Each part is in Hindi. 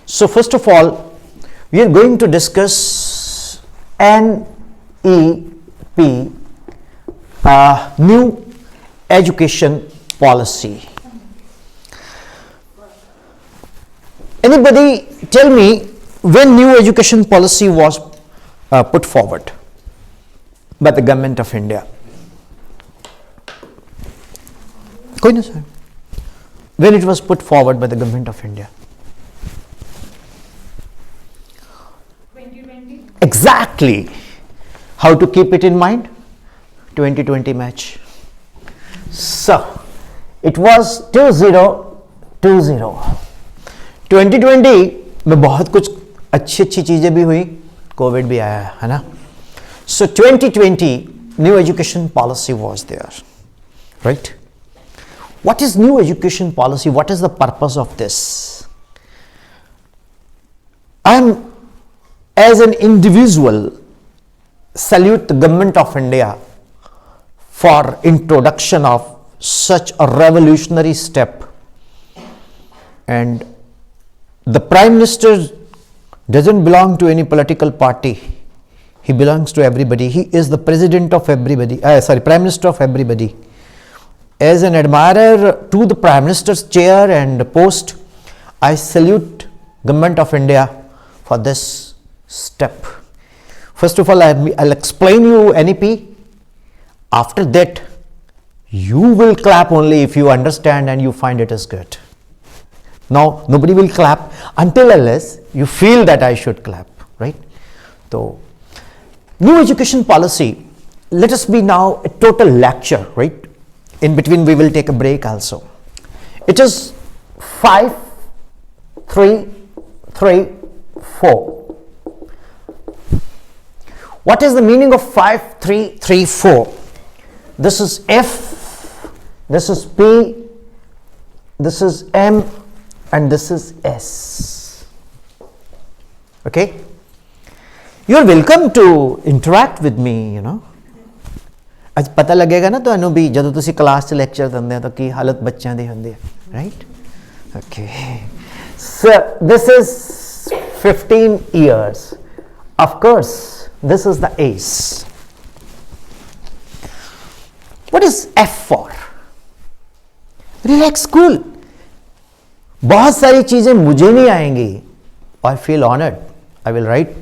So first of all, we are going to discuss NEP, New Education Policy. Anybody tell me when new education policy was put forward by the government of India? कोई नहीं sir. When it was put forward by the government of India? 2020. Exactly. How to keep it in mind? 2020 match. So it was 2020. 2020 में बहुत कुछ अच्छी चीजें भी हुई, कोविड भी आया है ना. So 2020 new education policy was there, right? What is new education policy? What is the purpose of this? I am, as an individual, salute the government of India for introduction of such a revolutionary step. And the Prime Minister doesn't belong to any political party. He belongs to everybody. He is the president of everybody. Prime Minister of everybody. As an admirer to the Prime Minister's chair and post, I salute Government of India for this step. First of all, I'll explain you NEP. After that, you will clap only if you understand and you find it is good. Now, nobody will clap until unless you feel that I should clap, right? So, new education policy, let us be now a total lecture, right? In between we will take a break also. It is 5, 3, 3, 4. What is the meaning of 5, 3, 3, 4? This is F, this is P, this is M, and this is S. Okay? You are welcome to interact with me, you know. आज पता लगेगा ना ਤੁਹਾਨੂੰ ਵੀ ਜਦੋਂ ਤੁਸੀਂ ਕਲਾਸ 'ਚ ਲੈਕਚਰ ਦਿੰਦੇ ਹੋ ਤਾਂ ਕੀ ਹਾਲਤ ਬੱਚਿਆਂ ਦੀ ਹੁੰਦੀ ਹੈ, right? Okay. So this is 15 years. Of course, this is the ACE. What is F for? Relax, cool. बहुत सारी चीजें मुझे नहीं आएंगी. I feel honored. I will write.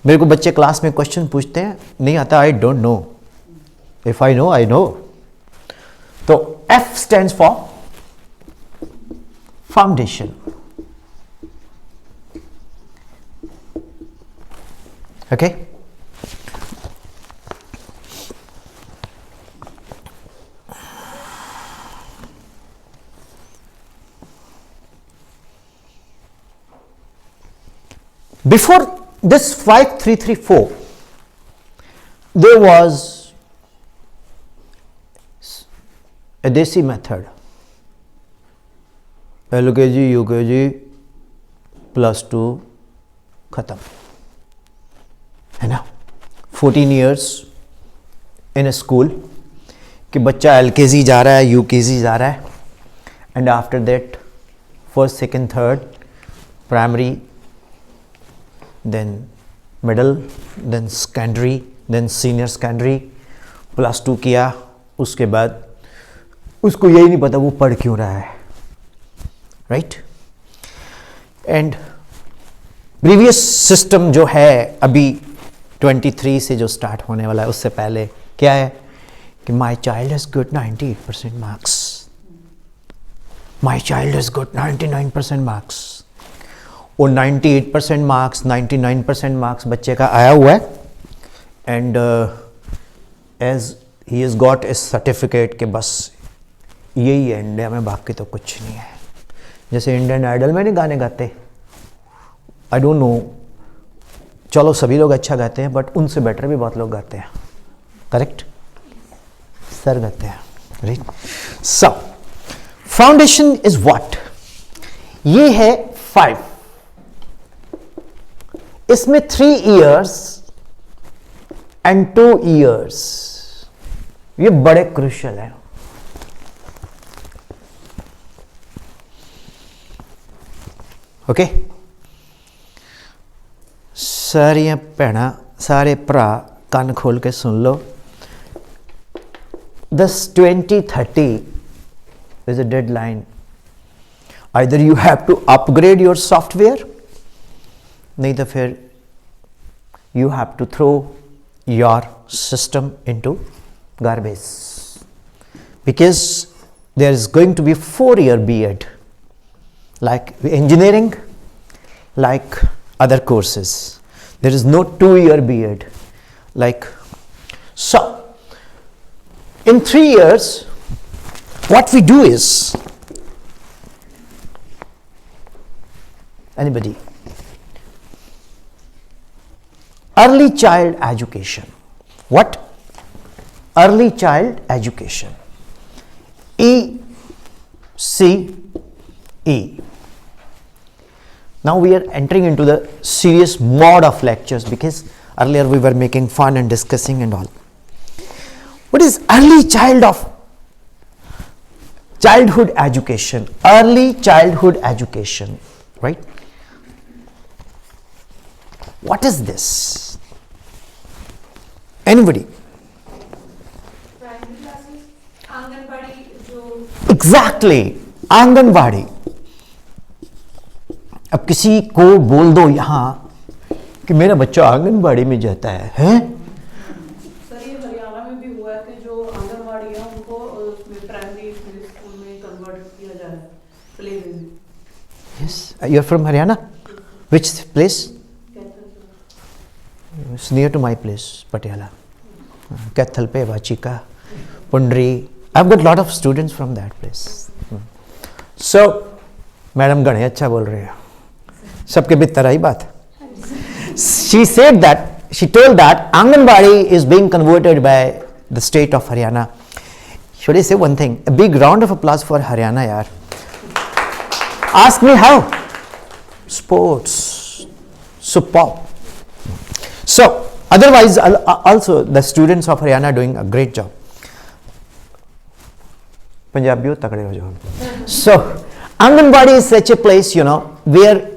मेरे को बच्चे क्लास में क्वेश्चन पूछते हैं, नहीं आता, I don't know. If I know, I know. तो F stands for foundation. Okay? Before this 5334, there was a desi method. LKG, UKG, +2, khatam. है ना? 14 years in a school कि बच्चा LKG जा रहा है, UKG जा रहा है, and after that, first, second, third, primary, then middle, then secondary, then senior secondary, +2 किया. उसके बाद उसको यही नहीं पता वो पढ़ क्यों रहा है, right? And previous system जो है अभी 23 से जो स्टार्ट होने वाला है, उससे पहले क्या है कि my child has got 98% marks, my child has got 99% marks. वो 98% मार्क्स, 99% मार्क्स बच्चे का आया हुआ है, and as he is got a certificate कि बस यही है इंडिया में, बाकी तो कुछ नहीं है. जैसे इंडियन आइडल में नहीं गाने गाते, आई डोंट नो, चलो सभी लोग अच्छा गाते हैं बट उनसे बेटर भी बहुत लोग गाते हैं, करेक्ट? सर गाते हैं, right? So foundation is what? ये है 5. इसमें 3 years एंड 2 years, ये बड़े क्रूशियल है. ओके सारियां भैणां सारे भरा कान खोल के सुन लो this 2030 is a deadline. Either you have to upgrade your software, नहीं तो फिर you have to throw your system into garbage, because there is going to be 4-year B.Ed like engineering, like other courses. There is no 2-year B.Ed like so. In 3 years, what we do is, anybody, early child education. What? Early child education. ECE. Now we are entering into the serious mode of lectures, because earlier we were making fun and discussing and all. What is early childhood education? Early childhood education, right? What is this? Anybody? Primary classes, anganwadi जो Exactly, आंगनबाड़ी. अब किसी को बोल दो यहाँ कि मेरा बच्चा आंगनबाड़ी में जाता है? सर ये हरियाणा में भी हुआ है कि जो आंगनबाड़ी है उनको उसमें प्राइमरी स्कूल में कन्वर्ट किया जा रहा है प्ले वे में. Yes, you are from Haryana? Which place? It's near to my place, Patiala. Kathal pe Vachika, Pundri. I've got a lot of students from that place. So, Madam Gane, अच्छा बोल रहे हैं. सबके भीतर आई बात. She said that, she told that Anganwadi is being converted by the state of Haryana. Should I say one thing? A big round of applause for Haryana, yaar. Ask me how? Sports. Superb. So, otherwise, also the students of Haryana are doing a great job. Punjabiyo takde ho jao. So, Anganwadi is such a place, you know, where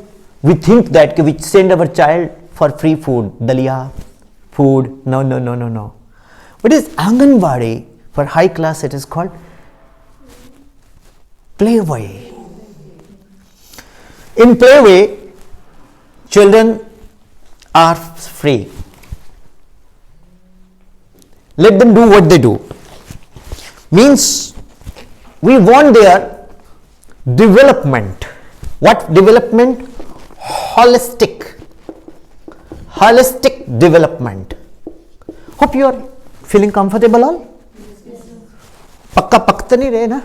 we think that we send our child for free food, dalia, food. No. What is Anganwadi? For high class, it is called playway. In playway, children are free. Let them do what they do. Means we want their development. What development? Holistic development. Hope you are feeling comfortable all? पक्का पकता नहीं रहे ना?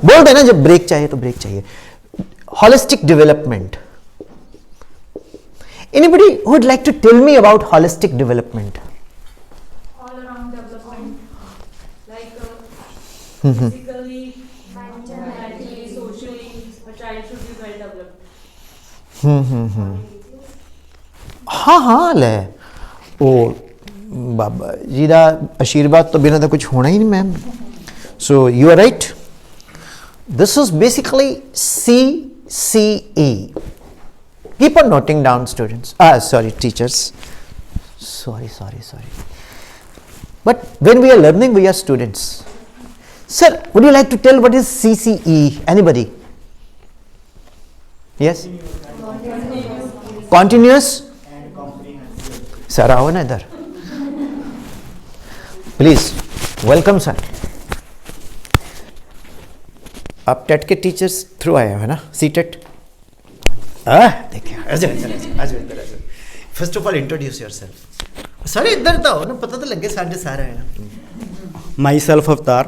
बोल देना जब ब्रेक चाहिए तो ब्रेक चाहिए. Holistic development. Anybody who would like to tell me about holistic development? All around development, like physically, mentally, socially, a child should be well developed. हाँ ले ओ बाबा जी दा आशीर्वाद तो बिना तो कुछ होना ही नहीं ma'am. So you are right. This is basically CCE. Keep on noting down, students. Sorry, teachers. Sorry. But when we are learning, we are students. Sir, would you like to tell what is CCE? Anybody? Yes? Continuous? Sir, आओ ना इधर. Please, welcome sir. आप टेट के टीचर्स थ्रू आए हो है ना? C TET. देखिए first of all introduce yourself. Sir इधर तो ना पता तो लगे साढ़े सारे हैं. Myself Avtar.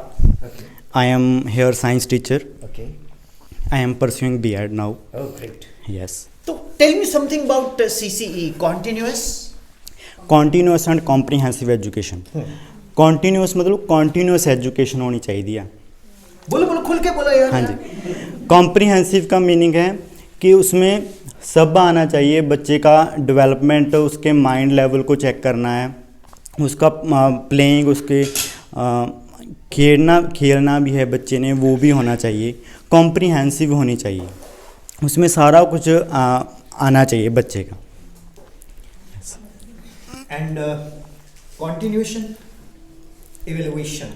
I am here science teacher. Okay. I am pursuing B.Ed now. Oh, great. Yes. So tell me something about CCE, continuous. Continuous and comprehensive education. Continuous मतलब continuous education होनी चाहिए है. बोलो खुल के बोलो यार. हाँ जी. Comprehensive का मीनिंग है कि उसमें सब आना चाहिए. बच्चे का डेवलपमेंट, उसके माइंड लेवल को चेक करना है, उसका प्लेइंग, उसके खेलना भी है बच्चे ने, वो भी होना चाहिए. कॉम्प्रिहेंसिव होनी चाहिए. उसमें सारा कुछ आना चाहिए बच्चे का। And continuation evaluation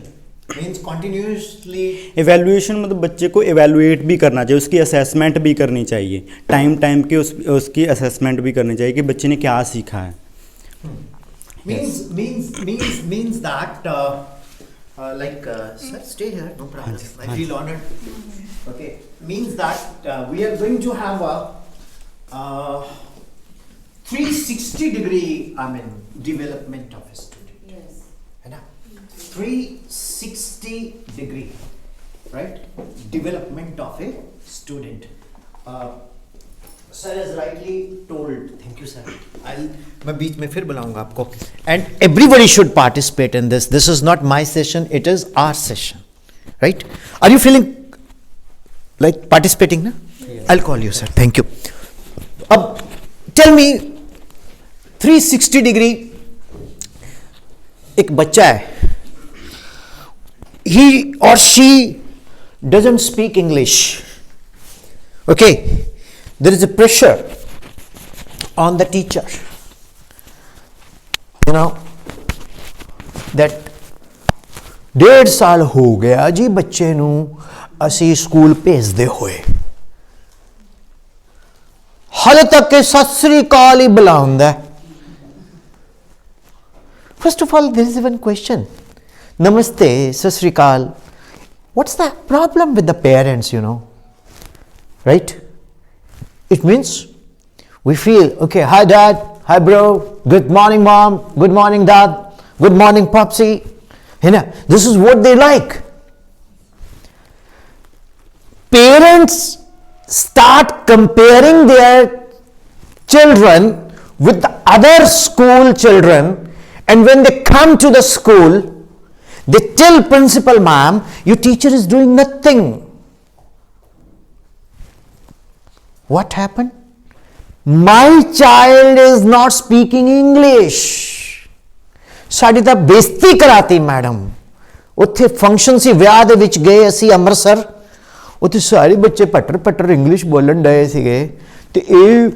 means continuously evaluation मतलब बच्चे को एवेलुएट भी करना चाहिए, उसकी असेसमेंट भी करनी चाहिए, टाइम की उसकी असेसमेंट भी करनी चाहिए कि बच्चे ने क्या सीखा है। means that like sir, stay here, no problem. I feel honored. Okay, means that we are going to have a 360-degree, I mean, development of a student. Yes. है ना? 360-degree, right? Development of a student. Sir has rightly told. Thank you, sir. मैं बीच में फिर बुलाऊंगा आपको. And everybody should participate in this. This is not my session. It is our session, right? Are you feeling like participating? Na? Yes. I'll call you, sir. Thank you. अब tell me, 360-degree. एक बच्चा है. He or she doesn't speak English. Okay. There is a pressure on the teacher, you know, that 1.5 ਸਾਲ ਹੋ ਗਿਆ ਜੀ ਬੱਚੇ ਨੂੰ ਅਸੀਂ ਸਕੂਲ ਭੇਜਦੇ ਹੋਏ, ਹਾਲੇ ਤੱਕ ਇਹ ਸਤਿ ਸ੍ਰੀ ਅਕਾਲ ਹੀ ਬੁਲਾਉਂਦਾ ਹੈ. First of all, there is one question. Namaste, Sat Sri Akal. What's the problem with the parents, you know? Right? It means we feel, okay, hi dad, hi bro, good morning mom, good morning dad, good morning popsy. You know, this is what they like. Parents start comparing their children with the other school children, and when they come to the school, they tell principal ma'am, your teacher is doing nothing. What happened? My child is not speaking English. ਸਾਡੀ ਤਾਂ ਬੇਇੱਜ਼ਤੀ ਕਰਾਤੀ ਮੈਡਮ. ਉੱਥੇ ਫੰਕਸ਼ਨ ਸੀ, ਵਿਆਹ ਦੇ ਵਿੱਚ ਗਏ ਅਸੀਂ ਅੰਮ੍ਰਿਤਸਰ, ਉੱਥੇ ਸਾਰੇ ਬੱਚੇ ਪੱਟਰ ਇੰਗਲਿਸ਼ ਬੋਲਣ ਡਏ ਸੀਗੇ ਤੇ ਇਹ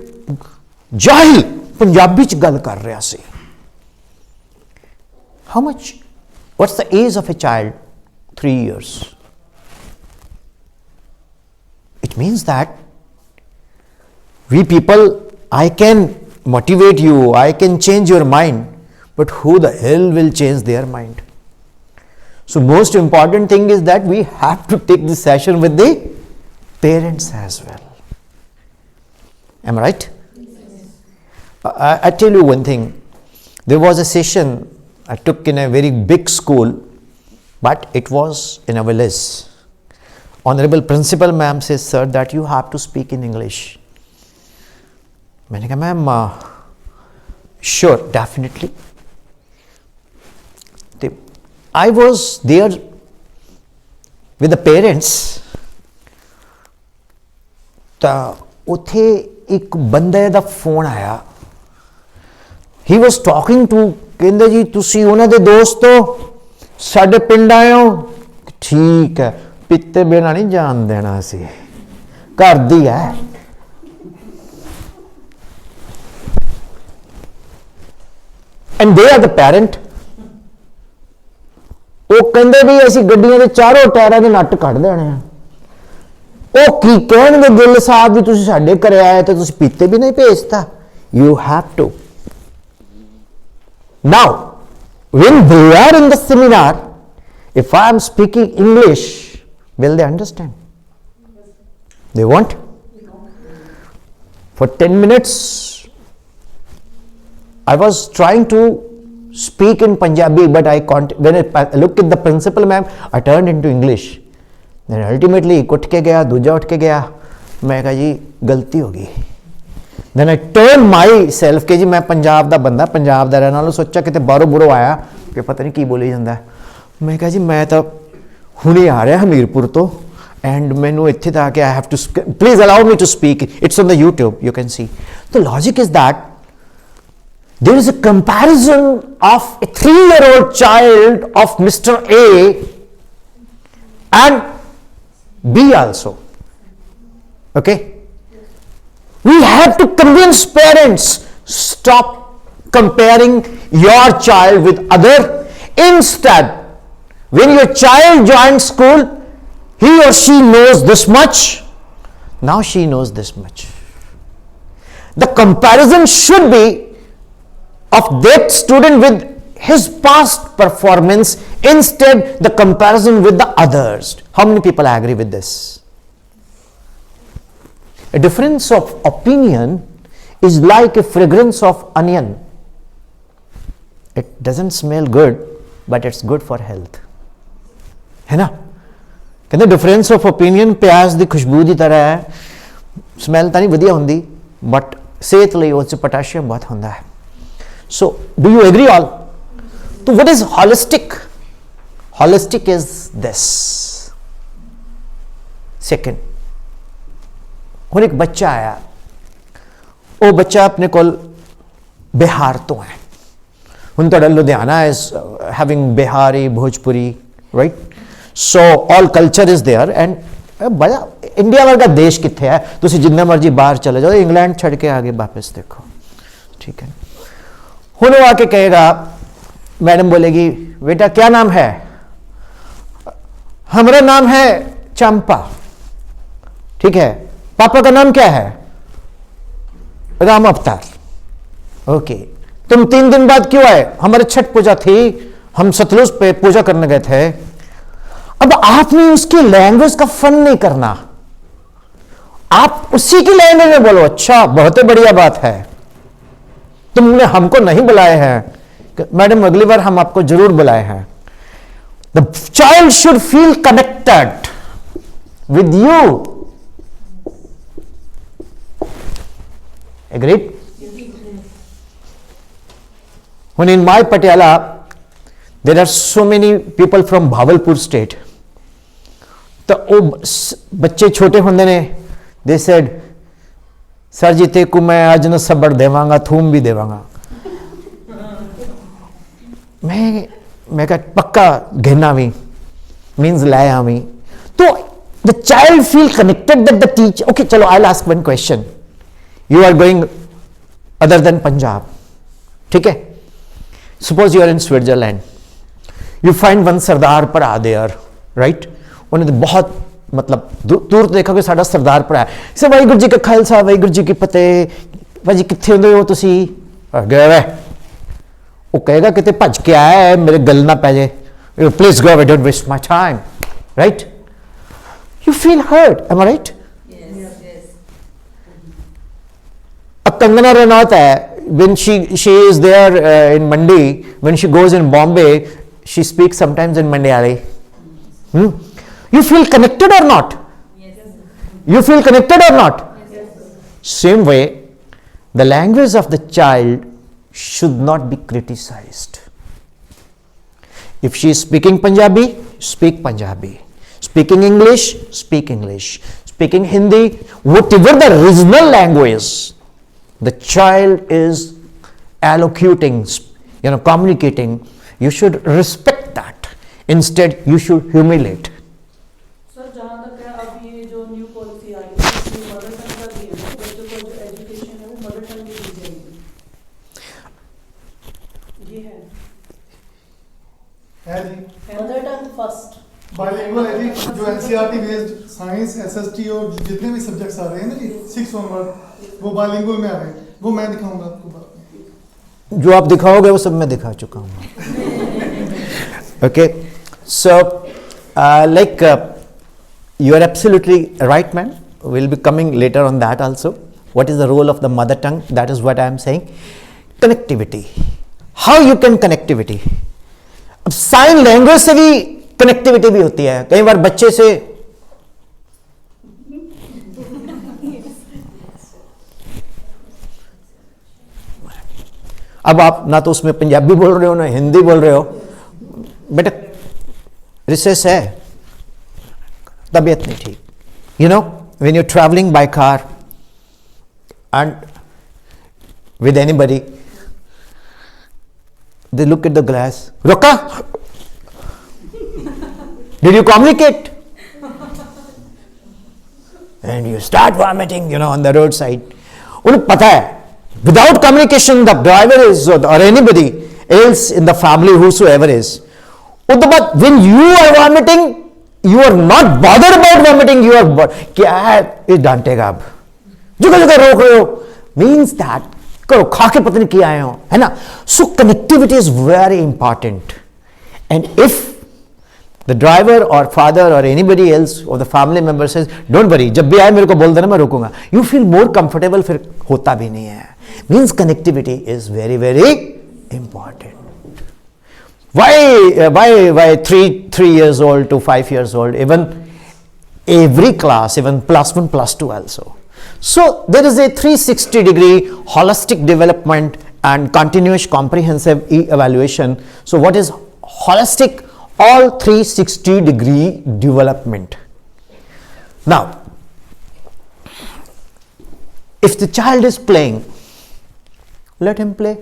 ਜਾਹਿਲ ਪੰਜਾਬੀ ਚ ਗੱਲ ਕਰ ਰਿਹਾ ਸੀ. How much? What's the age of a child? 3 years. It means that we people, I can motivate you, I can change your mind, but who the hell will change their mind? So most important thing is that we have to take this session with the parents as well. Am I right? Yes. I tell you one thing. There was a session I took in a very big school, but it was in a village. Honorable Principal Ma'am says, sir, that you have to speak in English. मैंने कहा ma'am sure definitely. I was there with the parents. ਤਾਂ ਉੱਥੇ ਇੱਕ ਬੰਦੇ ਦਾ ਫੋਨ ਆਇਆ. ਹੀ ਵਾਸ ਟਾਕਿੰਗ ਟੂ, ਕਹਿੰਦੇ ਜੀ ਤੁਸੀਂ ਉਹਨਾਂ ਦੇ ਦੋਸਤ ਹੋ, ਸਾਡੇ ਪਿੰਡ ਆਏ ਹੋ. ਠੀਕ ਹੈ, ਪਿੱਤੇ ਬਿਨਾਂ ਨਹੀਂ ਜਾਣ ਦੇਣਾ ਸੀ, ਘਰ ਦੀ ਹੈ. And they are the parent. ਉਹ ਕਹਿੰਦੇ ਵੀ ਅਸੀਂ ਗੱਡੀਆਂ ਦੇ ਚਾਰੋਂ ਟਾਇਰਾਂ ਦੇ ਨੱਟ ਕੱਢ ਦੇਣੇ ਆ. ਉਹ ਕੀ ਕਹਿਣਗੇ ਗਿੱਲ ਸਾਹਿਬ ਵੀ ਤੁਸੀਂ ਸਾਡੇ ਘਰੇ ਆਏ ਤੇ ਤੁਸੀਂ ਪੀਤੇ ਵੀ ਨਹੀਂ ਭੇਜਤਾ. You have to. Now, when they are in the seminar, if I am speaking English, will they understand? They won't. For 10 minutes, I was trying to speak in Punjabi, but when I looked at the principal ma'am, I turned into English. Then ultimately ਇੱਕ ਉੱਠ ਕੇ ਗਿਆ, ਦੂਜਾ ਉੱਠ ਕੇ ਗਿਆ. ਮੈਂ ਕਿਹਾ ਜੀ ਗਲਤੀ ਹੋ ਗਈ. Then I turned myself ਕਿ ਜੀ ਮੈਂ ਪੰਜਾਬ ਦਾ ਬੰਦਾ, ਪੰਜਾਬ ਦਾ ਰਹਿਣ ਵਾਲਾ. ਸੋਚਿਆ ਕਿਤੇ ਬਾਹਰੋਂ ਬੁਰੋਂ ਆਇਆ ਕਿ ਪਤਾ ਨਹੀਂ ਕੀ ਬੋਲੀ ਜਾਂਦਾ. ਮੈਂ ਕਿਹਾ ਜੀ ਮੈਂ ਤਾਂ ਹੁਣੇ ਆ ਰਿਹਾ ਹਮੀਰਪੁਰ ਤੋਂ, and ਮੈਨੂੰ ਇੱਥੇ ਤਾਂ ਆ ਕੇ I have to please allow me to speak. It's on the YouTube, you can see. The logic is that there is a comparison of a 3-year-old child of Mr. A and B also. Okay? We have to convince parents, stop comparing your child with other. Instead, when your child joins school, he or she knows this much, now she knows this much. The comparison should be of that student with his past performance, instead the comparison with the others. How many people agree with this? A difference of opinion is like a fragrance of onion. It doesn't smell good, but it's good for health. है ना? कहते डिफरेंस ऑफ ओपीनियन प्याज ਦੀ ਖੁਸ਼ਬੂ ਦੀ ਤਰ੍ਹਾਂ ਹੈ, ਸਮੈਲ ਤਾਂ ਨਹੀਂ ਵਧੀਆ ਹੁੰਦੀ, ਬਟ ਸਿਹਤ ਲਈ ਉਹ 'ਚ ਪੋਟਾਸ਼ੀਅਮ ਬਹੁਤ ਹੁੰਦਾ ਹੈ. So, do you agree all? So, what is holistic? Holistic is this. Second, ਹੁਣ ਇੱਕ ਬੱਚਾ ਆਇਆ, ਉਹ ਬੱਚਾ ਆਪਣੇ ਕੋਲ ਬਿਹਾਰ ਤੋਂ ਹੈ. ਹੁਣ ਤੁਹਾਡਾ Ludhiana is having Bihari, Bhojpuri, right? So all culture is there and ਬੜਾ ਇੰਡੀਆ ਵਰਗਾ ਦੇਸ਼ ਕਿੱਥੇ ਹੈ? ਤੁਸੀਂ ਜਿੰਨਾ ਮਰਜ਼ੀ ਬਾਹਰ ਚਲੇ ਜਾਓ, ਇੰਗਲੈਂਡ ਛੱਡ ਕੇ ਆਗੇ ਵਾਪਸ ਦੇਖੋ, ठीक है. ਹੁਣ ਉਹ आके कहेगा, मैडम बोलेगी बेटा क्या नाम है? हमारा नाम है चंपा, ठीक है. पापा का नाम क्या है? राम अवतार. ओके, तुम 3 दिन बाद क्यों आए? हमारे छठ पूजा थी, हम सतलुज पे पूजा करने गए थे. अब आपने उसकी लैंग्वेज का फन नहीं करना, आप उसी की लैंग्वेज में बोलो. अच्छा, बहुत ही बढ़िया बात है, तुमने हमको नहीं बुलाए हैं. मैडम अगली बार हम आपको जरूर बुलाए हैं. The child should feel connected with you. Agreed? When in my Patiala, there are so many people from Bhavalpur state. तो वो बच्चे छोटे होंगे ने, they said, सर जी ते को मैं आज न सबड़ देवांगा, थूम भी देवांगा. मैं कहा पक्का घेना भी means लाया भी. तो the child feel connected that the teacher. Okay, चलो I'll ask one question. You are going other than Punjab, ठीक है? Suppose you are in Switzerland, you find one सरदार भरा there, right? उन्हें बहुत मतलब दूर देखोगे साडा सरदार भरा है. सो वाहिगुरू जी का खालसा, वाहिगुरू जी की फतेह. भाजी कित्थे हुंदे हो तुसी? गए वे. वो कहेगा किते भज के आया है, मेरे गल ना पै जाए. Please go away, don't waste my time, right? You feel hurt, am I right? Yes. अब कंगना रनौत है, when she is there in Mandi, when she goes in Bombay, she speaks sometimes in Mandiyali. You feel connected or not? Yes. You feel connected or not? Yes. Same way, the language of the child should not be criticized. If she is speaking Punjabi, speak Punjabi. Speaking English, speak English. Speaking Hindi, whatever the regional language the child is allocuting, communicating, you should respect that. Instead, you should humiliate. Sir जहाँ तक है, अब ये जो न्यू पॉलिसी आई है, इसमें मदर टंग का दिया है, बच्चों को जो एजुकेशन है वो मदर टंग की दी जाएगी. ये है जी. Mother tongue first. बाइलिंगुअल है जी. जो एनसीईआरटी बेस्ड साइंस, एसएसटी और जितने भी सब्जेक्ट्स आ रहे हैं ना जी 6 ऑनवर्ड, वो बाइलिंगुअल में आ रहे हैं. वो मैं दिखाऊंगा आपको बाद में. जो आप दिखाओगे वो सब मैं दिखा चुका हूँ. Okay, so you are absolutely right, man. We'll be coming later on that also. What is the role of the mother tongue? That is what I am saying. Connectivity. How you can connectivity? अब साइन लैंग्वेज से भी कनेक्टिविटी भी होती है. कई बार बच्चे से अब आप ना तो उसमें पंजाबी बोल रहे हो ना हिंदी बोल रहे हो, बेटा रिसेस है, तबीयत नहीं ठीक. When you're traveling by car and with anybody, they look at the glass. Roka, did you communicate? And you start vomiting, on the roadside. उन्हें पता है without communication the driver is or anybody else in the family whosoever is, उसके बाद when you are vomiting you are not bothered about vomiting, you are क्या है ये डांटेगा अब, जगह जगह रोक रहे हो, मीन्स दैट करो खा के पता नहीं किया आए हो, है ना. So connectivity is very important. And if the driver or father or anybody else or the family member says don't worry, जब भी आए मेरे को बोल देना मैं रोकूंगा, यू फील मोर कंफर्टेबल, फिर होता भी नहीं है. Means connectivity is very very important. Why 3 years old to 5 years old, even every class, even +1 +2 also. So there is a 360-degree holistic development and continuous comprehensive evaluation. So what is holistic? All 360-degree development. Now if the child is playing, let him play.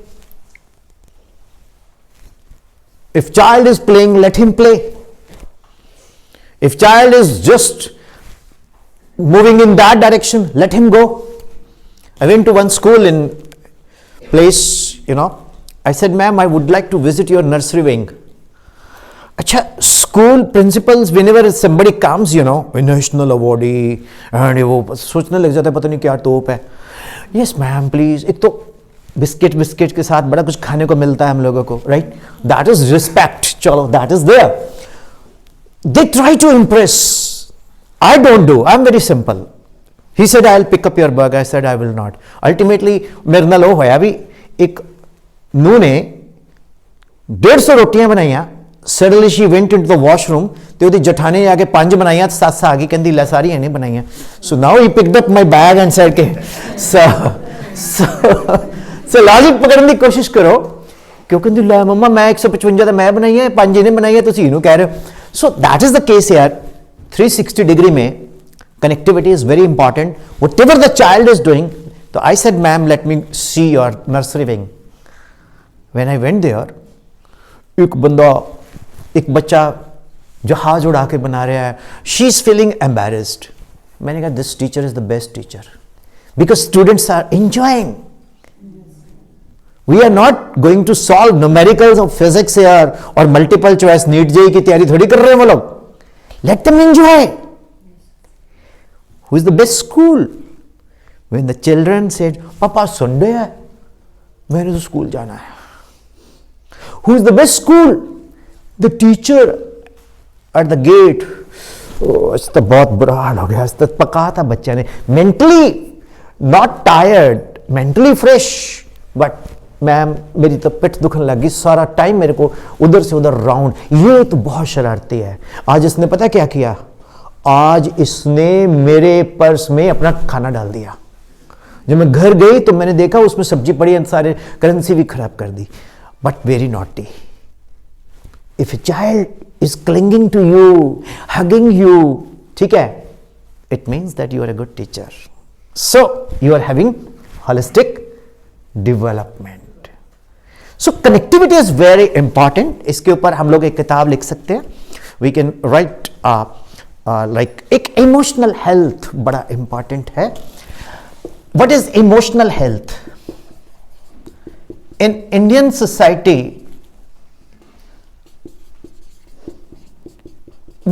If child is playing, let him play. If child is just moving in that direction, let him go. I went to one school in place, I said, ma'am, I would like to visit your nursery wing. Acha, school principals, whenever somebody comes, a national awardee, and वो सोचने लग जाता है पता नहीं क्या टोप है. Yes ma'am, please. एक तो बिस्किट के साथ बड़ा कुछ खाने को मिलता है हम लोगों को, राइट. That is respect. चलो, that is there. They try to impress. I don't do. I am very simple. He said I will pick up your burger. I said I will not. Ultimately मेरे नाल हो होया भी एक नू ने 150 रोटियां बनाइया. Suddenly she went into the washroom ਤੇ ਉਹਦੀ ਜਠਾਣੇ ਜਾ ਕੇ 5 ਬਣਾਈਆਂ ਤੇ ਸੱਸ ਆ ਗਈ ਕਹਿੰਦੀ ਲੈ ਸਾਰੀਆਂ ਨਹੀਂ ਬਣਾਈਆਂ. So now he picked up my bag and said ਕੇ ਸੋ ਲॉजिक पकड़ने की कोशिश करो. क्यों कहती लै मम्मा मैं 155 तो मैं बनाई है, 5 इन्हें बनाई है, तुम इनू कह रहे हो. So that is the case यार. 360 डिग्री में connectivity is very important. Whatever the child is doing. तो I said ma'am let me see your nursery wing. When I went there, एक बच्चा जहाज उड़ा के बना रहा है. She is feeling embarrassed. मैंने कहा this teacher is the best teacher because students are enjoying. We are not going to solve numericals of physics here or multiple choice NEET JEE की तैयारी थोड़ी कर रहे हैं वो लोग. Let them enjoy. Who is the best school? When the children said, "Papa, Sunday है, मैंने तो स्कूल जाना है." Who is the best school? The teacher at the gate. इस तो बहुत बुरा हाल हो गया. इस तो पका था बच्चा ने. Mentally not tired, mentally fresh, but ma'am मेरी तो पिठ दुखने लगी. सारा टाइम मेरे को उधर से उधर राउंड. ये तो बहुत शरारती है. आज इसने पता क्या किया? आज इसने मेरे पर्स में अपना खाना डाल दिया. जब मैं घर गई तो मैंने देखा उसमें सब्जी पड़ी है, सारे करेंसी भी खराब कर दी. But very naughty. If a child is clinging to you, hugging you, ठीक है, it means that you are a good teacher. So you are having holistic development. So connectivity is very important. इसके ऊपर हम लोग एक किताब लिख सकते हैं. वी कैन राइट लाइक एक इमोशनल हेल्थ बड़ा इंपॉर्टेंट है. What is emotional health? In Indian society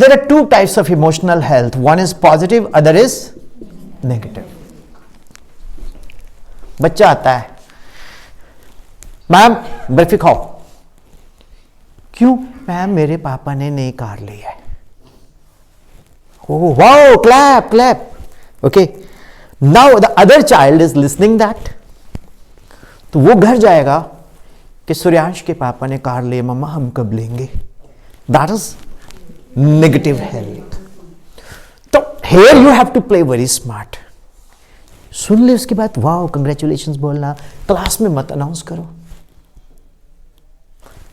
there are 2 types of emotional health. One is positive, other is negative. बच्चा आता है, मैम बर्फी खाओ. क्यों? मैम मेरे पापा ने नई कार ली है. Oh wow, clap clap. Okay, now the other child is listening that. तो वो घर जाएगा कि सूर्यांश के पापा ने कार ली, मम्मा हम कब लेंगे. That is negative health. तो here you have to play very smart. सुन ले उसके बाद वाओ कंग्रेचुलेशंस बोलना. क्लास में मत अनाउंस करो.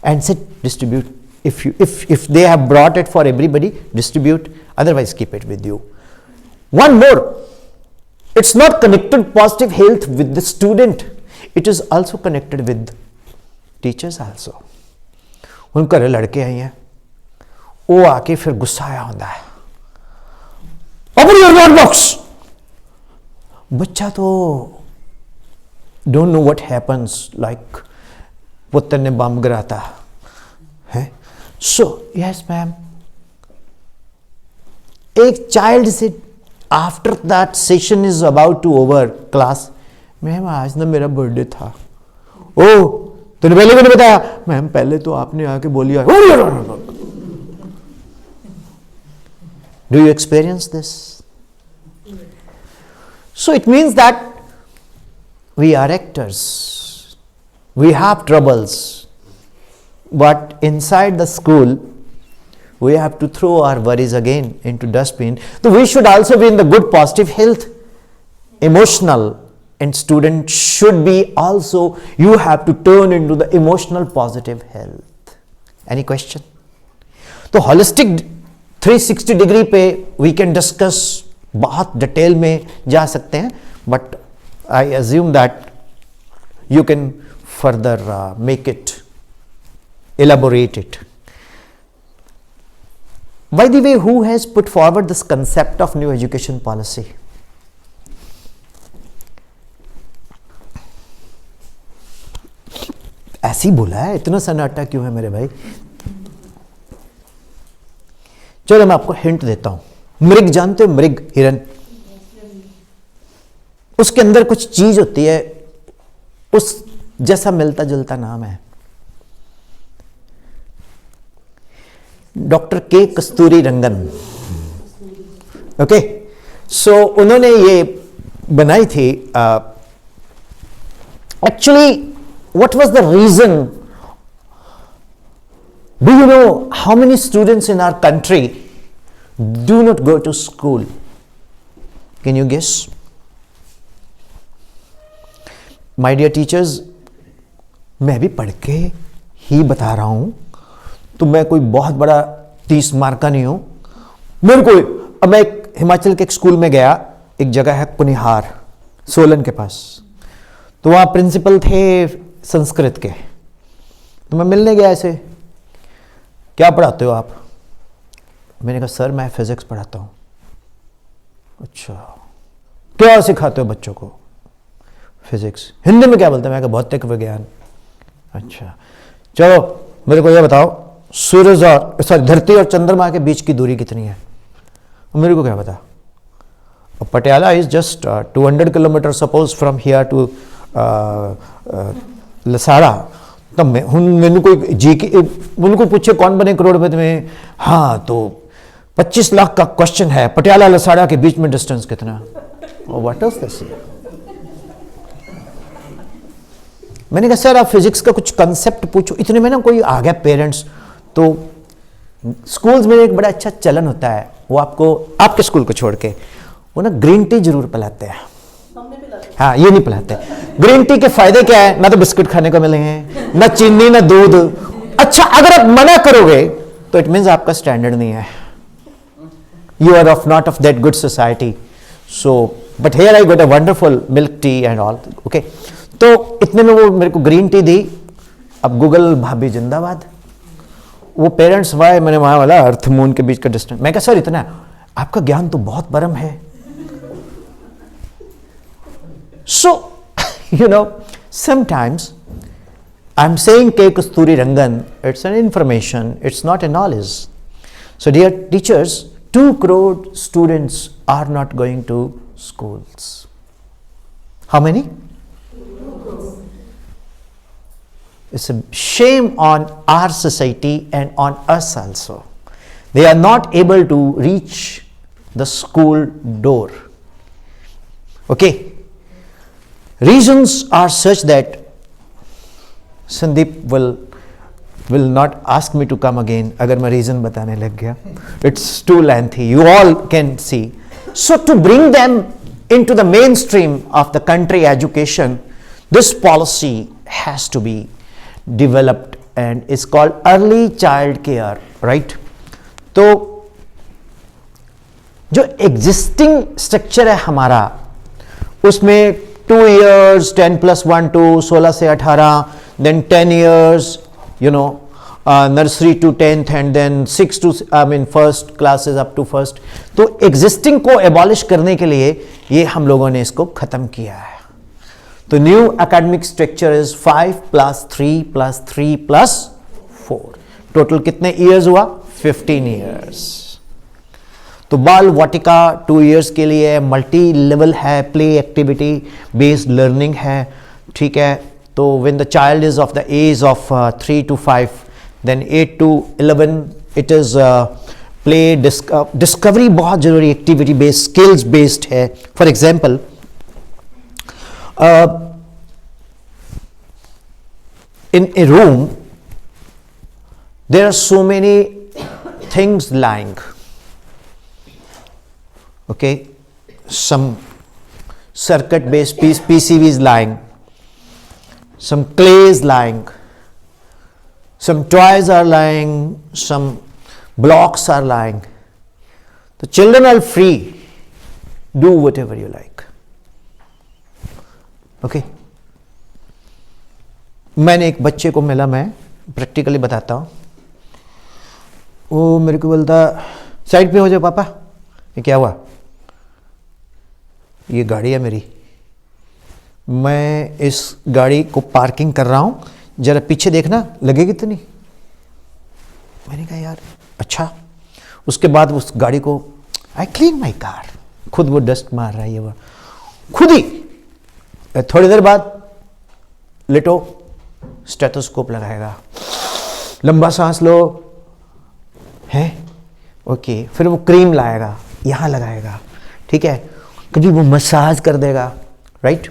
And set distribute. if they have brought it for everybody, distribute. Otherwise keep it with you. One more. It's not connected positive health with the student. It is also connected with teachers also. उन घरे लड़के आई हैं, वो आके फिर गुस्सा आया होता है. Open your notebooks. बच्चा तो don't know what happens, like पुत्र ने बम गिराता है. So yes ma'am, एक चाइल्ड से after that session is about to over class, ma'am आज ना मेरा बर्थडे था. ओ तूने पहले क्यों नहीं बताया? मैम पहले तो आपने आके बोलिया. Do you experience this? So it means that we are actors, we have troubles, but inside the school we have to throw our worries again into dustbin. So we should also be in the good positive health, emotional, and student should be also, you have to turn into the emotional positive health. Any question? तो holistic 360 degree पे we can discuss, बहुत डिटेल में जा सकते हैं, but I assume that you can further make it, elaborate it. By the way, who has put forward this concept of new education policy? ऐसी बोला है, इतना सन्नाटा क्यों है मेरे भाई? चलो मैं आपको हिंट देता हूं. मृग जानते हो? मृग, हिरन, उसके अंदर कुछ चीज होती है, उस जैसा मिलता जुलता नाम है. डॉक्टर के कस्तूरी रंगन. ओके, सो उन्होंने ये बनाई थी. Actually what was the reason? Do you know how many students in our country do not go to school? Can you guess? My dear teachers, मैं भी पढ़ के ही बता रहा हूं, तो मैं कोई बहुत बड़ा 30 मार्क का नहीं हूं. मेरे को अब मैं हिमाचल के एक स्कूल में गया, एक जगह है कुनिहार, सोलन के पास. तो वहां प्रिंसिपल थे संस्कृत के. तो मैं मिलने गया ऐसे, क्या पढ़ाते हो आप? मैंने कहा सर मैं फिजिक्स पढ़ाता हूं. अच्छा, क्या सिखाते हो बच्चों को? फिजिक्स. हिंदी में क्या बोलते हैं? मैं कहा भौतिक विज्ञान. अच्छा, चलो मेरे को ये बताओ, सूरज और धरती और चंद्रमा के बीच की दूरी कितनी है? मेरे को क्या पता? Patiala is just 200 kilometre suppose from here to Lasara. तब मैंने कोई जी की उनको पूछे कौन बने करोड़पति में? हाँ, तो 25 लाख का क्वेश्चन है, पटियाला लसाड़ा के बीच में डिस्टेंस कितना? What is this? मैंने कहा सर आप फिजिक्स का कुछ कंसेप्ट पूछो. इतने में ना कोई आ गया पेरेंट्स. तो स्कूल्स में एक बड़ा अच्छा चलन होता है, वो आपको, आपके स्कूल को छोड़ के, वो ना ग्रीन टी जरूर पिलाते हैं. हाँ, ये नहीं पिलाते. ग्रीन टी के फायदे क्या है? ना तो बिस्कुट खाने को मिलेंगे, ना चीनी, ना दूध. अच्छा, अगर आप मना करोगे तो इट मीन्स आपका स्टैंडर्ड नहीं है, you are of not of that good society. So but here I got a wonderful milk tea and all. Okay, तो इतने में वो मेरे को ग्रीन टी दी. अब गूगल भाभी जिंदाबाद. वो पेरेंट्स वाई, मैंने वहां वाला अर्थ मून के बीच का डिस्टेंस. मैं कहा सर इतना, आपका ज्ञान तो बहुत परम है. So you know sometimes I am saying के Kasturi Rangan, it's an information, it's not a knowledge. So dear teachers, 2 crore students are not going to schools. How many? It's a shame on our society and on us also. They are not able to reach the school door. Okay. Reasons are such that Sandeep will not ask me to come again agar मैं reason बताने लग गया. It's too lengthy. You all can see. So to bring them into the mainstream of the country education, this policy has to be developed and is called early child care, right? तो जो existing structure है हमारा, उसमें 2 years 10 + 1 2 16 से 18, then 10 years, you know, nursery to 10th and then 6 to first classes up to first. तो existing को abolish करने के लिए ये हम लोगों ने इसको खत्म किया है. तो new academic structure is 5 + 3 + 3 + 4, total कितने ईयर्स हुआ? 15 ईयर्स। तो बाल वाटिका 2 इयर्स के लिए मल्टी लेवल है, प्ले एक्टिविटी बेस्ड लर्निंग है, ठीक है। तो when the child is of the age of 3 to 5, then 8 to 11 it is play discovery, बहुत जरूरी एक्टिविटी बेस्ड, स्किल्स बेस्ड है। For example in a room there are so many things lying, okay, some circuit based PCB is lying, some clay is lying, some toys are lying, some blocks are lying. The children are free, do whatever you like, okay. मैंने एक बच्चे को मिला, मैं प्रैक्टिकली बताता हूँ, वो मेरे को बोलता साइड पे हो जाओ पापा। ये क्या हुआ? ये गाड़ी है मेरी, मैं इस गाड़ी को पार्किंग कर रहा हूँ, जरा पीछे देखना लगेगी तो नहीं। मैंने कहा यार अच्छा। उसके बाद उस गाड़ी को आई क्लीन माई कार, खुद वो डस्ट मार रहा है, ये वो खुद ही। थोड़ी देर बाद लेटो, स्टेथोस्कोप लगाएगा, लंबा सांस लो, है ओके, फिर वो क्रीम लाएगा, यहाँ लगाएगा, ठीक है, कभी वो मसाज कर देगा, right.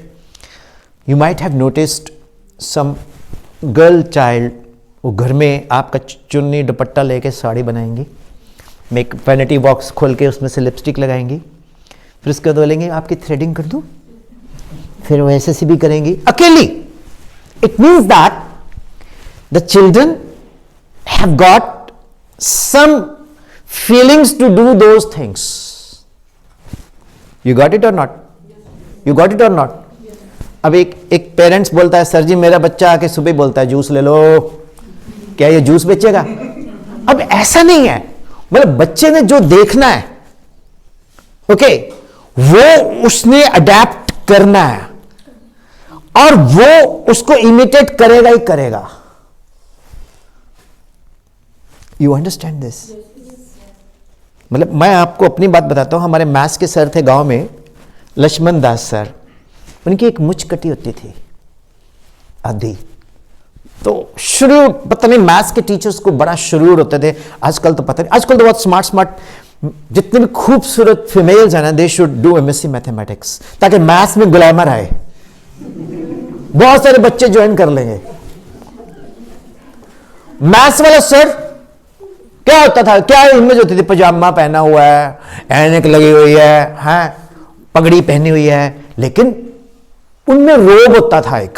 You might have noticed some girl child, वो घर में आपका चुन्नी दुपट्टा लेके साड़ी बनाएंगी, मेक वैनिटी बॉक्स खोल के उसमें से लिपस्टिक लगाएंगी, फिर उसके बाद बोलेंगे आपकी थ्रेडिंग कर दूं, फिर वो ऐसे भी करेंगी अकेली। It means that the children have got some feelings to do those things. You got it or not? You got it or not? अब एक पेरेंट्स बोलता है सर जी मेरा बच्चा आके सुबह बोलता है जूस ले लो, क्या ये जूस बेचेगा? अब ऐसा नहीं है, मतलब बच्चे ने जो देखना है, ओके, वो उसने अडेप्ट करना है और वो उसको इमिटेट करेगा ही करेगा। You understand this? मतलब मैं आपको अपनी बात बताता हूं, हमारे मैथ्स के सर थे गांव में, लक्ष्मण दास सर, उनकी एक मुछ कटी होती थी आधी, तो शुरू पता नहीं मैथ्स के टीचर्स को बड़ा शुरूर होते थे। आजकल तो पता नहीं, आजकल तो बहुत स्मार्ट जितने भी खूबसूरत फीमेल्स हैं ना, they should do MSc mathematics, ताकि मैथ्स में ग्लैमर आए, बहुत सारे बच्चे ज्वाइन कर लेंगे। मैथ्स वाला सर क्या होता था, क्या इमेज होती थी, पजामा पहना हुआ है, ऐनक लगी हुई है, पगड़ी पहनी हुई है, लेकिन उनमें रोब होता था एक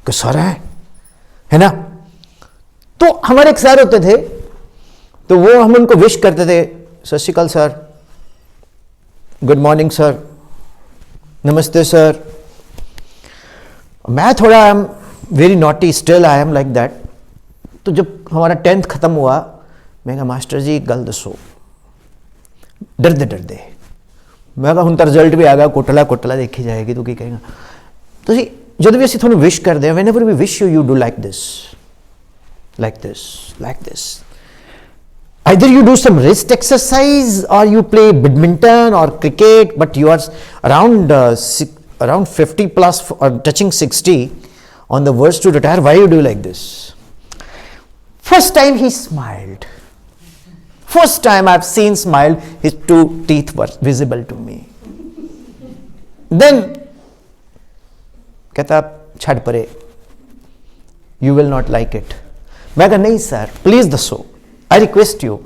कि सर है ना। तो हमारे एक सर होते थे, तो वो हम उनको विश करते थे, सत श्री अकाल सर, गुड मॉर्निंग सर, नमस्ते सर। मैं थोड़ा आई am very naughty, still I am like that. तो जब हमारा 10th खत्म हुआ, मैं कहा मास्टर जी गल दसो, डरदे डरदे मैं कहा हूं तो रिजल्ट भी आ गया, कोटला कोटला देखी जाएगी, तो की कहेगा। तो जी जब भी ਅਸੀਂ ਤੁਹਾਨੂੰ विश करते हैं, whenever we wish you, you do like this, like this, like this. Either you do some wrist exercise or you play badminton or cricket, but you are around 50 plus or touching 60 on the verge to retire. Why you do like this? First time he smiled. First time I've seen smile, his 2 teeth were visible to me. Then कहता छड़ परे, you will not like it. मैं कहा नहीं सर प्लीज दसो, आई रिक्वेस्ट यू।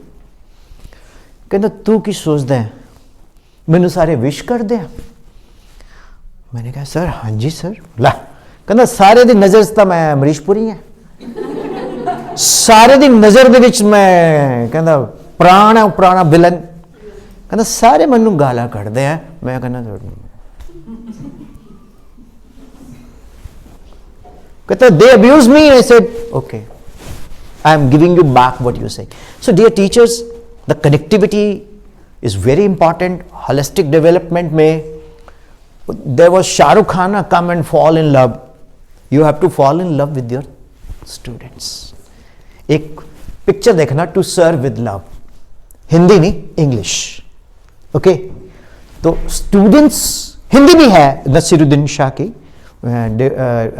कहता तू की सोचदा है, मैनू सारे विश कर दे। मैंने कहा सर हाँ जी सर। ला कहता सारे दी नज़र च तां मैं अमरीशपुरी है, सारे दी नज़र दे विच मैं कहता पुराना विलन। कहता सारे मैनू गाला कढ़दे हैं। मैं कहना कहता they abuse me. I said okay, I am giving you back what you say. So dear teachers, the connectivity is very important. Holistic development में there was Shah Rukh Khan, come and fall in love. You have to fall in love with your students. एक पिक्चर देखना, to sir with love, Hindi नहीं इंग्लिश, ओके. तो स्टूडेंट्स, हिंदी भी है नसीरुद्दीन शाह की, and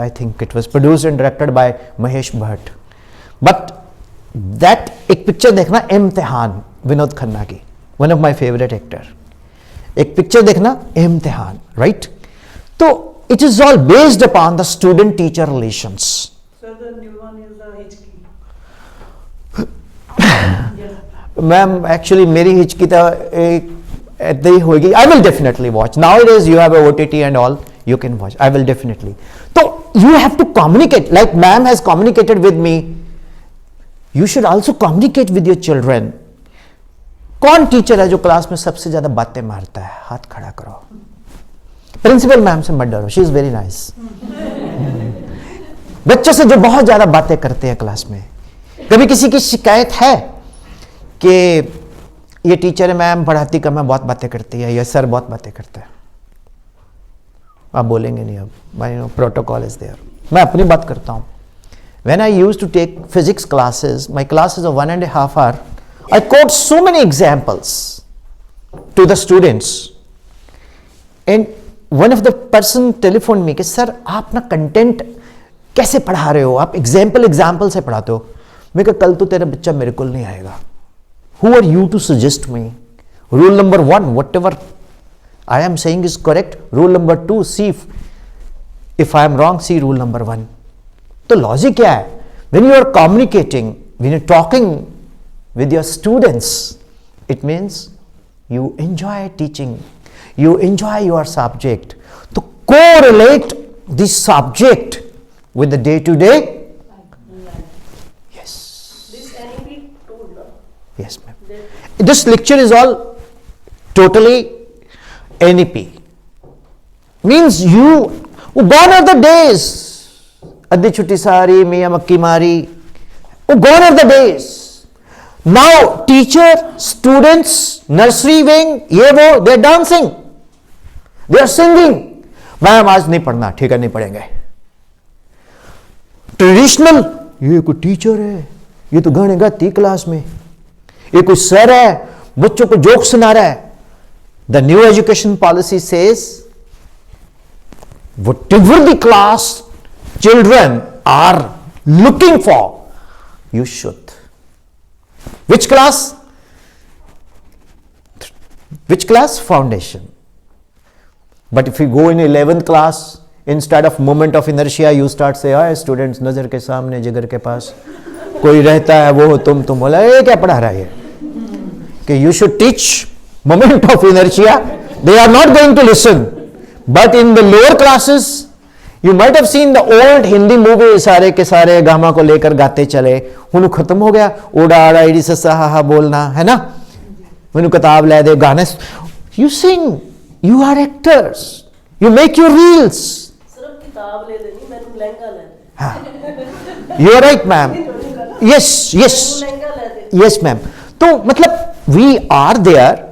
I think it was produced and directed by Mahesh Bhatt. But that एक पिक्चर देखना, इम्तिहान, विनोद खन्ना की, one of my favourite actor. एक पिक्चर देखना इम्तिहान, राइट. तो it is all based upon the student teacher relations. Sir, the new one is the Hichki. Ma'am actually मेरी हिचकी तो ऐसे ही होगी. I will definitely watch. Now it is you have a OTT and all, you can watch. I will definitely. तो you have to communicate like ma'am has communicated with me. You should also communicate with your children. कौन टीचर है जो क्लास में सबसे ज्यादा बातें मारता है? हाथ खड़ा करो. प्रिंसिपल मैम से मत डरो, शी इज वेरी नाइस. बच्चों से जो बहुत ज्यादा बातें करते हैं क्लास में. कभी किसी की शिकायत है कि ये टीचर है मैम पढ़ाती कम है, बहुत बातें करती है, या सर बहुत बातें करता है? आप बोलेंगे नहीं अब, my no protocol is there. मैं अपनी बात करता हूं. When I used to take physics classes, my classes of 1.5 hour, I quote so many examples to the students, and one of the person telephoned me कि सर आप ना कंटेंट कैसे पढ़ा रहे हो, आप एग्जाम्पल से पढ़ाते हो. मैं कहा कल तो तेरा बच्चा मेरे को नहीं आएगा. Who are you to suggest me? Rule number 1, whatever I am saying is correct. Rule number 2, see if I am wrong, see rule number 1. तो लॉजिक क्या है? When you are communicating, when you are talking with your students, it means you enjoy teaching, you enjoy your subject. To correlate the subject with the day-to-day. Yes. This NEP tool, no? Yes, ma'am. This lecture is all totally NEP. Means you, gone are the days. Adhi chutti sari, miya makki mari. Gone are the days. Now teacher, students, nursery wing, ये वो, they are dancing, they are singing. Ma'am आज नहीं पढ़ना, ठीक है नहीं पढ़ेंगे. ट्रेडिशनल, ये कोई टीचर है, ये तो गाने गाती क्लास में, ये कोई सर है बच्चों को जोक सुना रहा है. The new education policy says whatever the class children are looking for, you should. Which class? Which class? Foundation. But if you go in 11th class, instead of moment of inertia, you start say, "Hey, students, नजर के सामने, जिगर के पास कोई रहता है, वो तुम बोला, ये क्या पढ़ा रहा है?" कि you should teach moment of inertia. They are not going to listen. But in the lower classes, you might have seen the old Hindi movie, सारे के सारे गामा को लेकर गाते चले. हुनु खत्म हो गया, ओडा आड़ा इडी ससा हा हा बोलना, है ना? हुनु किताब ले दे, गाने. You sing, you are actors, you make your reels. सिर्फ किताब ले देनी, मैंने लहंगा ले दे. हाँ, you are right, ma'am. Yes, yes, lehenga ले दे. yes, ma'am. तो मतलब we are there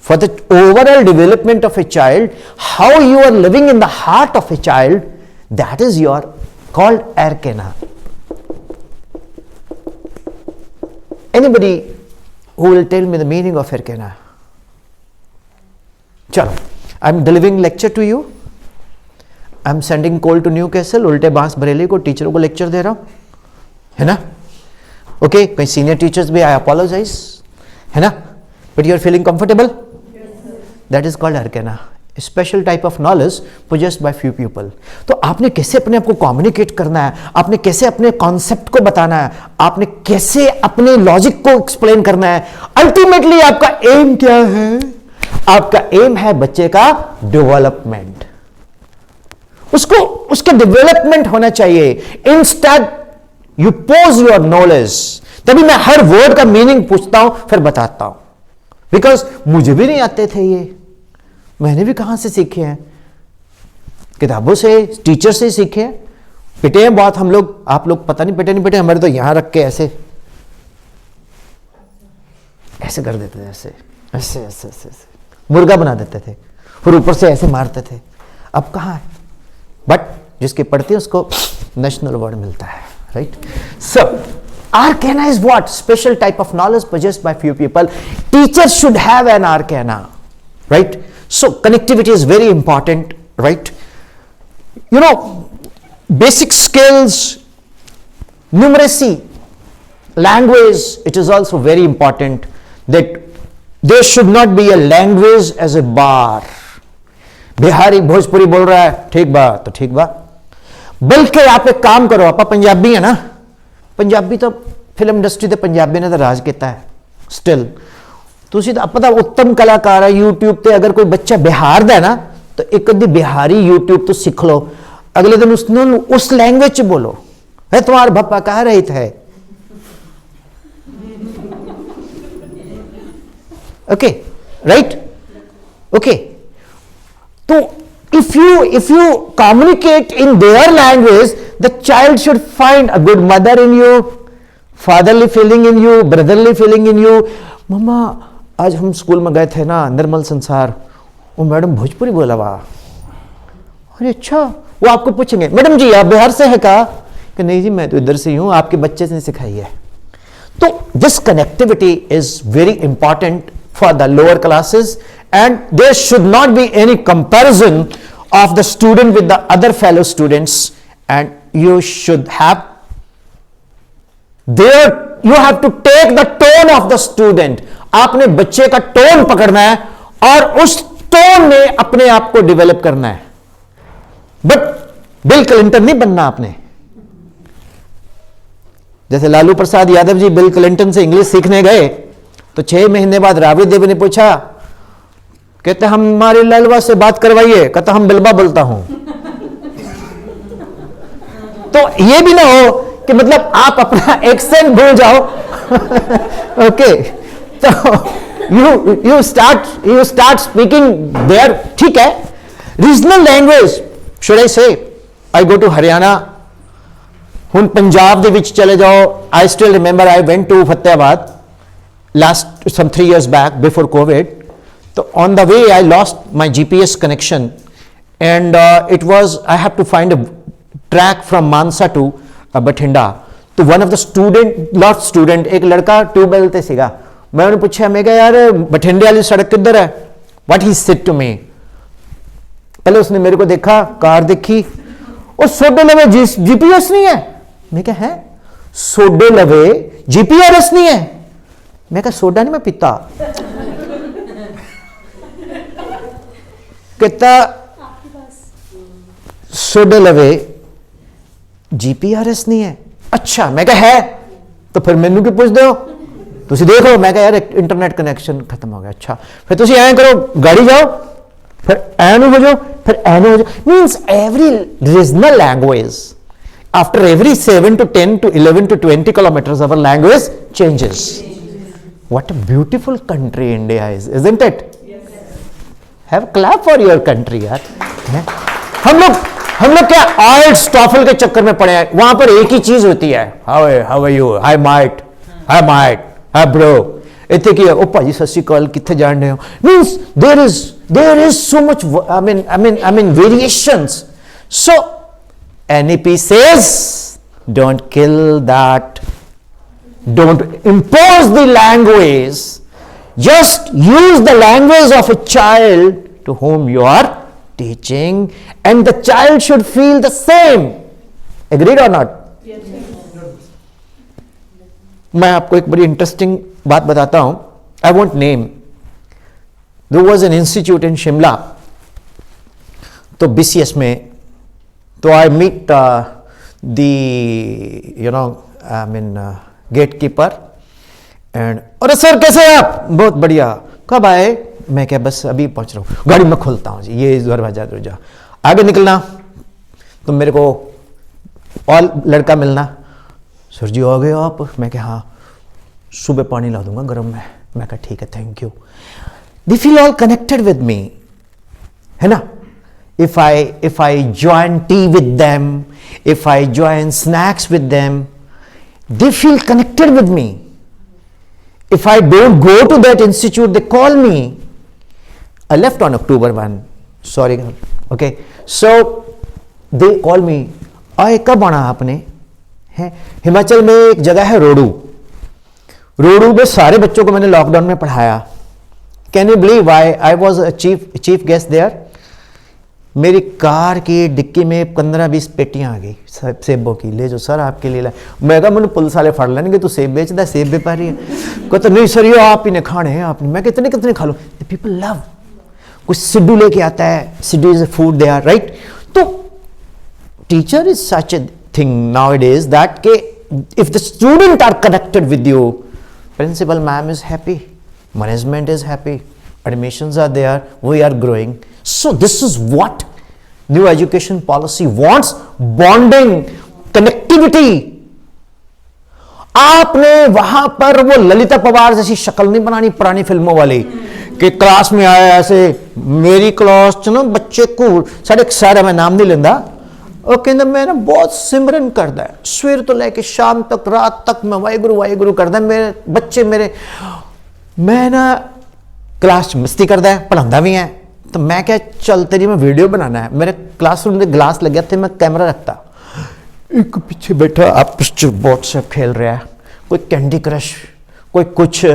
for the overall development of a child. How you are living in the heart of a child, that is your called arcana. Anybody who will tell me the meaning of arcana? चलो, I'm delivering lecture to you. I'm sending call to Newcastle, उल्टे बांस बरेली को टीचरों को लेक्चर दे रहा हूं, है ना? ओके, कई सीनियर टीचर्स भी, आई अपोलोजाइज, है ना? But you are feeling comfortable? That is called arcana, special type of knowledge possessed by few people. तो आपने कैसे अपने आप को कम्युनिकेट करना है, आपने कैसे अपने कॉन्सेप्ट को बताना है, आपने कैसे अपने लॉजिक को एक्सप्लेन करना है. अल्टीमेटली आपका एम क्या है? आपका एम है बच्चे का डेवलपमेंट. उसको उसके डेवलपमेंट होना चाहिए. Instead you pose your knowledge. तभी मैं हर वर्ड का मीनिंग पूछता हूं, फिर बताता हूं. बिकॉज मुझे भी नहीं आते थे ये, मैंने भी कहां से सीखे हैं? किताबों से, टीचर से सीखे हैं. पिटे हैं बहुत हम लोग, आप लोग पता नहीं पिटे नहीं पिटे. हमारे तो यहां रख के ऐसे ऐसे कर देते थे, ऐसे ऐसे ऐसे ऐसे, ऐसे मुर्गा बना देते थे, फिर ऊपर से ऐसे मारते थे. अब कहाँ है, बट जिसके पढ़ते हैं उसको नेशनल अवार्ड मिलता है, right. So arcana is what? Special type of knowledge possessed by few people. Teachers should have an arcana, right? So connectivity is very important, right? You know, basic skills, numeracy, language, it is also very important that there should not be a language as a bar. Bihari Bhojpuri बोल रहा है, ठीक बा तो ठीक बा, बल्कि आप एक काम करो, आप पंजाबी है ना, पंजाबी तो फिल्म इंडस्ट्री ਤੇ ਪੰਜਾਬੀ ਨੇ ਤਾਂ ਰਾਜ ਕੀਤਾ ਹੈ ਸਟਿਲ. ਤੁਸੀਂ ਤਾਂ ਪਤਾ ਉੱਤਮ ਕਲਾਕਾਰ ਹੈ YouTube ਤੇ, ਅਗਰ ਕੋਈ ਬੱਚਾ ਬਿਹਾਰ ਦਾ ਹੈ ਨਾ ਤਾਂ ਇੱਕ ਅੱਧੀ ਬਿਹਾਰੀ YouTube ਤੋਂ ਸਿੱਖ ਲਓ, ਅਗਲੇ ਦਿਨ ਉਸਨੂੰ ਉਸ ਲੈਂਗੁਏਜ ਚ ਬੋਲੋ, ਹੈ तुम्हारा भप्पा कह रही थे, ओके, राइट, ओके. तो if you communicate in their language, the child should find a good mother in you, fatherly feeling in you, brotherly feeling in you. मम्मा आज हम स्कूल में गए थे ना, निर्मल संसार, वो मैडम भोजपुरी बोला वाह, अरे अच्छा. वो आपको पूछेंगे मैडम जी आप बिहार से है का, कि नहीं जी मैं तो इधर से ही हूँ, आपके बच्चे से सिखाई है. तो this connectivity is very important for the lower classes, and there should not be any comparison of the student with the other fellow students, and you should have you have to take the tone of the student. आपने बच्चे का टोन पकड़ना है और उस टोन में अपने आप को डेवलप करना है, बट बिल क्लिंटन नहीं बनना आपने. जैसे लालू प्रसाद यादव जी बिल क्लिंटन से इंग्लिश सीखने गए तो 6 महीने बाद राबड़ी देवी ने पूछा, कहते हमारी ललवा से बात करवाइए, कहता हम बिलबा बोलता हूं. तो ये भी ना हो कि मतलब आप अपना एक्सेंट भूल जाओ. ओके, तो यू स्टार्ट स्पीकिंग देयर, ठीक है. रीजनल लैंग्वेज, शुड आई से आई गो टू हरियाणा, हुन पंजाब दे विच चले जाओ. I still remember I went to Fatehabad last some 3 years back before COVID. So on the way I lost my GPS connection, and it was I have to find a track from Mansa to Bathinda. तो one of the student एक लड़का ट्यूबवेल ते सीगा, मैं उन्हें पूछा, मैं कहा यार बठिंडे वाली सड़क किधर है, what he said to me. पहले उसने मेरे को देखा, कार देखी, और सोडे लवे जीपीएस नहीं है. मैं कहा है सोडे लवे जीपीआरएस नहीं है. मैं कहा सोडा नहीं मैं पीता. कहता सोडे लवे जीपीआरएस नहीं है. अच्छा, मैं कहा है तो फिर मैनू क्यों पूछ दो, तुसी देखो. मैं कहा यार इंटरनेट कनेक्शन खत्म हो गया. अच्छा, फिर तुसी ऐ करो, गाड़ी जाओ, फिर ऐन हो जाओ, फिर ऐन हो जाओ. Means every regional language, after every 7 to 10 to 11 to 20 kilometers our language changes. What a beautiful country India is, isn't it? Yes. Have a clap for your country यार. हम लोग क्या IELTS TOEFL के चक्कर में पड़े हैं. वहां पर एक ही चीज होती है, how are you, hi mate, hi bro. इतने की ओ भाजी सत श्री अकाल, कितने जान रहे हो. Means there is so much I mean variations. So NEP says don't kill that. Don't impose the language, just use the language of a child to whom you are teaching, and the child should feel the same. Agreed or not? Yes. मैं आपको एक बड़ी इंटरेस्टिंग बात बताता हूं. I won't name. There was an institute in Shimla, तो BCS में, तो I meet the gate keeper and, अरे सर कैसे हैं आप, बहुत बढ़िया, कब आए. मैं क्या बस अभी पहुंच रहा हूँ, गाड़ी में खोलता हूँ जी, ये दरवाजा आगे निकलना तो मेरे को और लड़का मिलना. सर जी आ गए आप. मैं क्या हाँ, सुबह पानी ला दूंगा गर्म में. मैं कहा ठीक है, thank you. They feel all connected with me, है ना. if I join tea with them, if I join snacks with them, they feel connected with me. If I don't go to that institute, they call me. I left on October 1. Sorry, okay, so they call मी, आए कब आना आपने? है हिमाचल में एक जगह है रोडू, रोडू में सारे बच्चों को मैंने लॉकडाउन में पढ़ाया। Can you believe I was chief guest there. मेरी कार की डिक्की में 15-20 पेटियां आ गई सेबों की, ले जो सर आपके लिए लाए। मैं कहा मैंने पुलिस वाले फड़ लेंगे, तू सेब बेचता, सेब व्यापारी है। कहते नहीं सर ये आप ही ने खाने हैं आपने। मैं कितने कितने खा लूँ, पीपल लव। कुछ सिड्डू लेके आता है, siddu is a food they are right. तो teacher is such a thing now it is that के if the student are connected with you, principal ma'am is happy, management is happy, admissions are there, we are growing. So this is what new education policy wants, bonding, connectivity. आपने वहां पर वो ललिता पवार जैसी शक्ल नहीं बनानी पुरानी फिल्मों वाली कि क्लास में आया ऐसे। मेरी क्लास च ना बच्चे को साढ़े सारा मैं नाम नहीं लेंदा, ਉਹ ਕਹਿੰਦਾ मैं ना बहुत सिमरन करदा है, सवेर तो लेके शाम तक रात तक मैं वाहिगुरु वाहिगुरु करदा। मेरे बच्चे मेरे, मैं ना क्लास च मस्ती करदा है, पढ़ांदा भी है। तो मैं क्या चल तेरी मैं वीडियो बनाना है। मेरे क्लासरूम में ग्लास लग गया थे, मैं कैमरा रखता, एक पीछे बैठा आपस च व्हाट्सएप खेल रहा है, कोई कैंडी क्रश, कोई कुछ,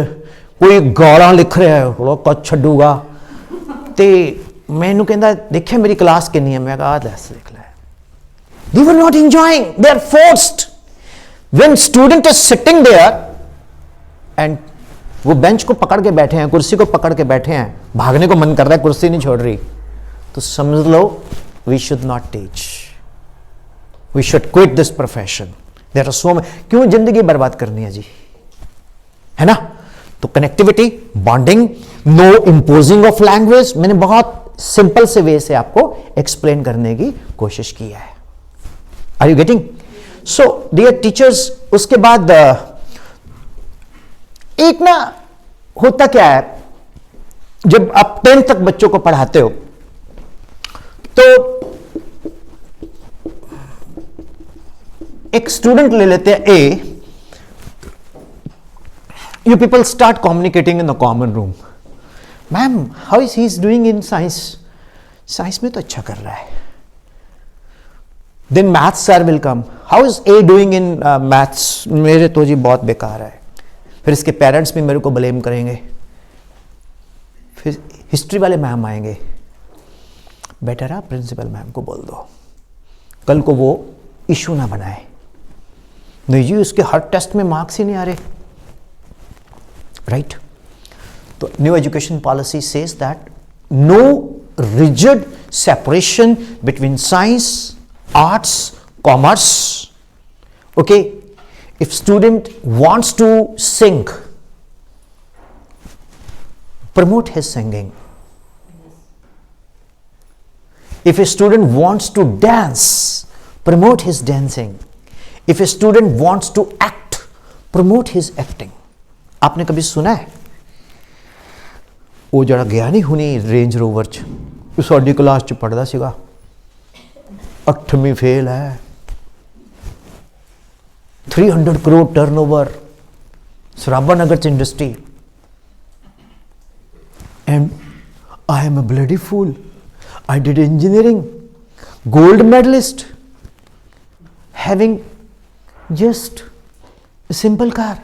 कोई गालां लिख रहा है, वो कद छड्डूगा। तो मैनू कहंदा देखिया मेरी क्लास कितनी है, मैं कहा दस लिख लै। They were not enjoying, they are forced. When student is sitting there and वो बेंच को पकड़ के बैठे हैं, कुर्सी को पकड़ के बैठे हैं, भागने को मन कर रहा है, कुर्सी नहीं छोड़ रही, तो समझ लो we should not teach, we should quit this profession. There are so many, क्यों जिंदगी बर्बाद करनी है जी, है ना। तो connectivity, bonding, no imposing of language, मैंने बहुत सिंपल से वे से आपको एक्सप्लेन करने की कोशिश की है। Are you getting? So dear teachers, उसके बाद एक ना होता क्या है, जब आप 10th तक बच्चों को पढ़ाते हो तो एक स्टूडेंट ले लेते हैं ए, you people start communicating in the common room. Ma'am how is he is doing in science, science में तो अच्छा कर रहा है। Then maths sir will come, how is a doing in maths, मेरे तो जी बहुत बेकार है। फिर इसके पेरेंट्स भी मेरे को ब्लेम करेंगे। फिर हिस्ट्री वाले मैम आएंगे, बेटर आप प्रिंसिपल मैम को बोल दो, कल को वो इशू ना बनाए, नहीं जी उसके हर टेस्ट में मार्क्स ही नहीं आ रहे, राइट। तो new education policy says that no rigid separation between science, arts, commerce. Okay, if student wants to sing, promote his singing. If a student wants to dance, promote his dancing. If a student wants to act, promote his acting. आपने कभी सुना है वो जड़ा गया नहीं हुनी रेंज रोवर च, साडी क्लास च पढ़दा सीगा, 8वीं फेल है, 300 करोड़ टर्नओवर, सराबा नगर च industry, and I am a bloody fool, I did engineering, gold medalist, having just a simple car.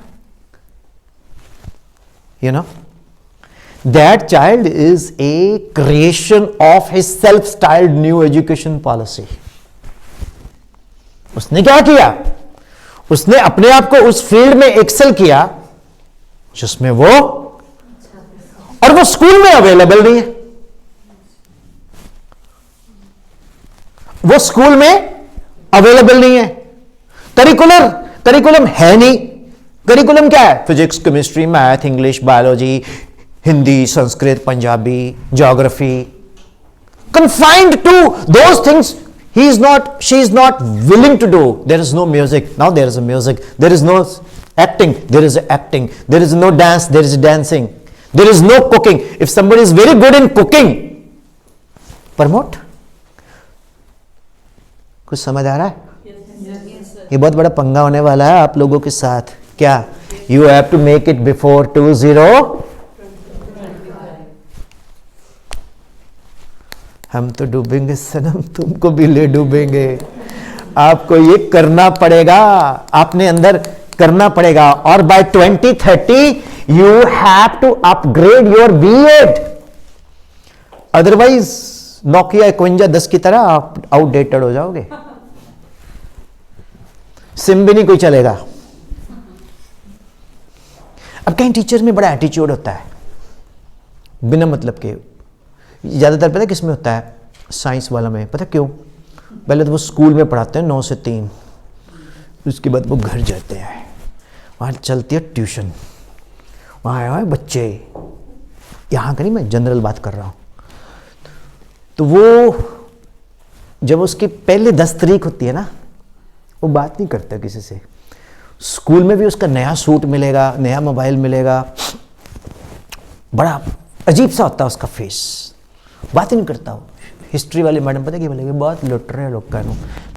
You know, that child is a creation of his self-styled new education policy. उसने क्या किया, उसने अपने आप को उस फील्ड में एक्सेल किया जिसमें वो, और वो स्कूल में अवेलेबल नहीं है, वो स्कूल में अवेलेबल नहीं है, करिकुलम है नहीं। करिकुलम क्या है? Physics, chemistry, math, English, biology, Hindi, Sanskrit, Punjabi, geography, confined to those things. He is not, she is not willing to do. There is no music. Now there is a music. There is no acting. There is acting. There is no dance. There is dancing. There is no cooking. If somebody is very good in cooking, promote. कुछ समझ आ रहा है? ये बहुत बड़ा पंगा होने वाला है आप लोगों के साथ। क्या? You have to make it before 20. हम तो डूबेंगे सनम, तुमको भी ले डूबेंगे। आपको ये करना पड़ेगा, आपने अंदर करना पड़ेगा। और by 2030 you have to upgrade your BEd, otherwise Nokia 5110 की तरह आप आउटडेटेड हो जाओगे, सिम भी नहीं कोई चलेगा। अब कहीं टीचर में बड़ा एटीट्यूड होता है बिना मतलब के, ज्यादातर पता है किस में होता है? साइंस वाला में। पता क्यों? पहले तो वो स्कूल में पढ़ाते हैं 9 से 3, उसके बाद वो घर जाते हैं, वहाँ चलती है ट्यूशन, वहाँ आए बच्चे, यहाँ का नहीं, मैं जनरल बात कर रहा हूँ। तो वो जब उसकी पहले 10 तारीख होती है ना, वो बात नहीं करता किसी से। स्कूल में भी उसका नया सूट मिलेगा, नया मोबाइल मिलेगा, बड़ा अजीब सा होता है उसका फेस, बात ही नहीं करता वो। हिस्ट्री वाली मैडम पता क्या बोलेगी? बहुत लुट रहे लोग का।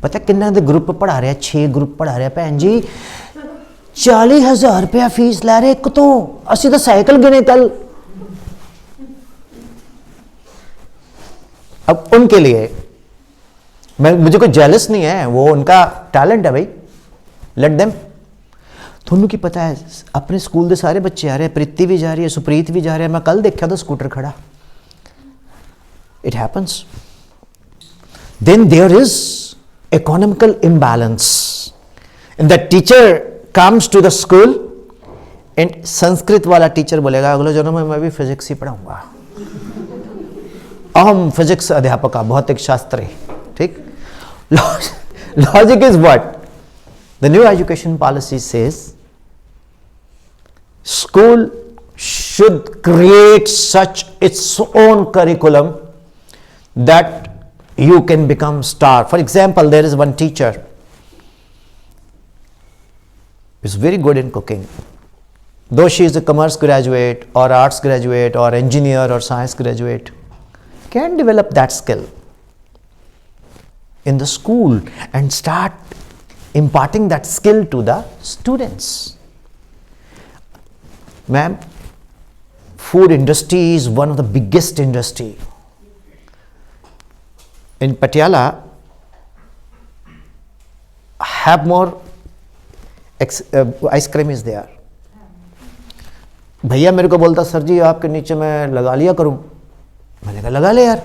पता किन्ना दे ग्रुप पढ़ा रहे हैं? 6 ग्रुप पढ़ा रहे हैं भैन जी, 40,000 रुपया फीस लै रहे एक तो, असी तो साइकिल गिने कल। अब उनके लिए मुझे कोई जेलस नहीं है, वो उनका टैलेंट है भाई, लेट देम। ਤੁਹਾਨੂੰ ਕੀ पता है अपने स्कूल के सारे बच्चे आ रहे हैं, प्रीति भी जा रही है, सुप्रीत भी जा रहे हैं, मैं कल देखा तो स्कूटर खड़ा। It happens. Then there is economical imbalance in the teacher comes to the school and Sanskrit वाला टीचर बोलेगा अगले जन्म में मैं भी फिजिक्स ही पढ़ाऊंगा, अहम फिजिक्स अध्यापक, भौतिक शास्त्री। ठीक, logic is what the new education policy says school should create such its own curriculum that you can become star. For example, there is one teacher who is very good in cooking, though she is a commerce graduate or arts graduate or engineer or science graduate, can develop that skill in the school and start imparting that skill to the students. Ma'am, food industry is one of the biggest industry. In Patiala, have more ice cream is there. भैया मेरे को बोलता सर जी आपके नीचे मैं लगा लिया करूं, मैंने कहा लगा ले यार।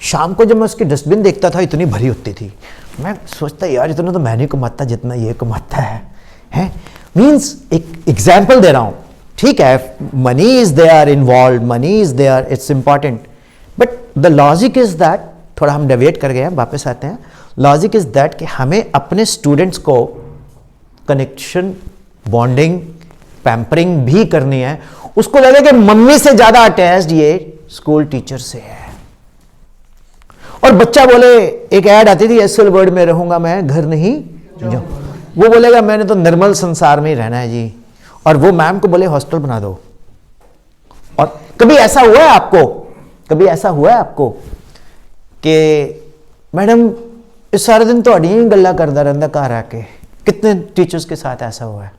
शाम को जब मैं उसकी डस्टबिन देखता था इतनी भरी होती थी, मैं सोचता यार इतना तो मैं नहीं कमाता जितना ये कमाता है। मीन्स एक एग्जाम्पल दे रहा हूँ, ठीक है, money is there involve, money is there, it's important, but the logic is that, थोड़ा हम डेविएट कर गए हैं, वापस आते हैं। लॉजिक इज दैट कि हमें अपने स्टूडेंट्स को कनेक्शन, बॉन्डिंग, पैम्परिंग भी करनी है। उसको लगे कि मम्मी से ज्यादा अटैच्ड ये स्कूल टीचर से है। और बच्चा बोले, एक ऐड आती थी एसएल वर्ड में रहूंगा मैं, घर नहीं जाऊं, वो बोलेगा मैंने तो निर्मल संसार में ही रहना है जी, और वो मैम को बोले हॉस्टल बना दो। और कभी ऐसा हुआ है आपको, कभी ऐसा हुआ है आपको कि मैडम इस सारे दिन तो ही गल्ला करता रहता घर आके? कितने टीचर्स के साथ ऐसा हुआ है?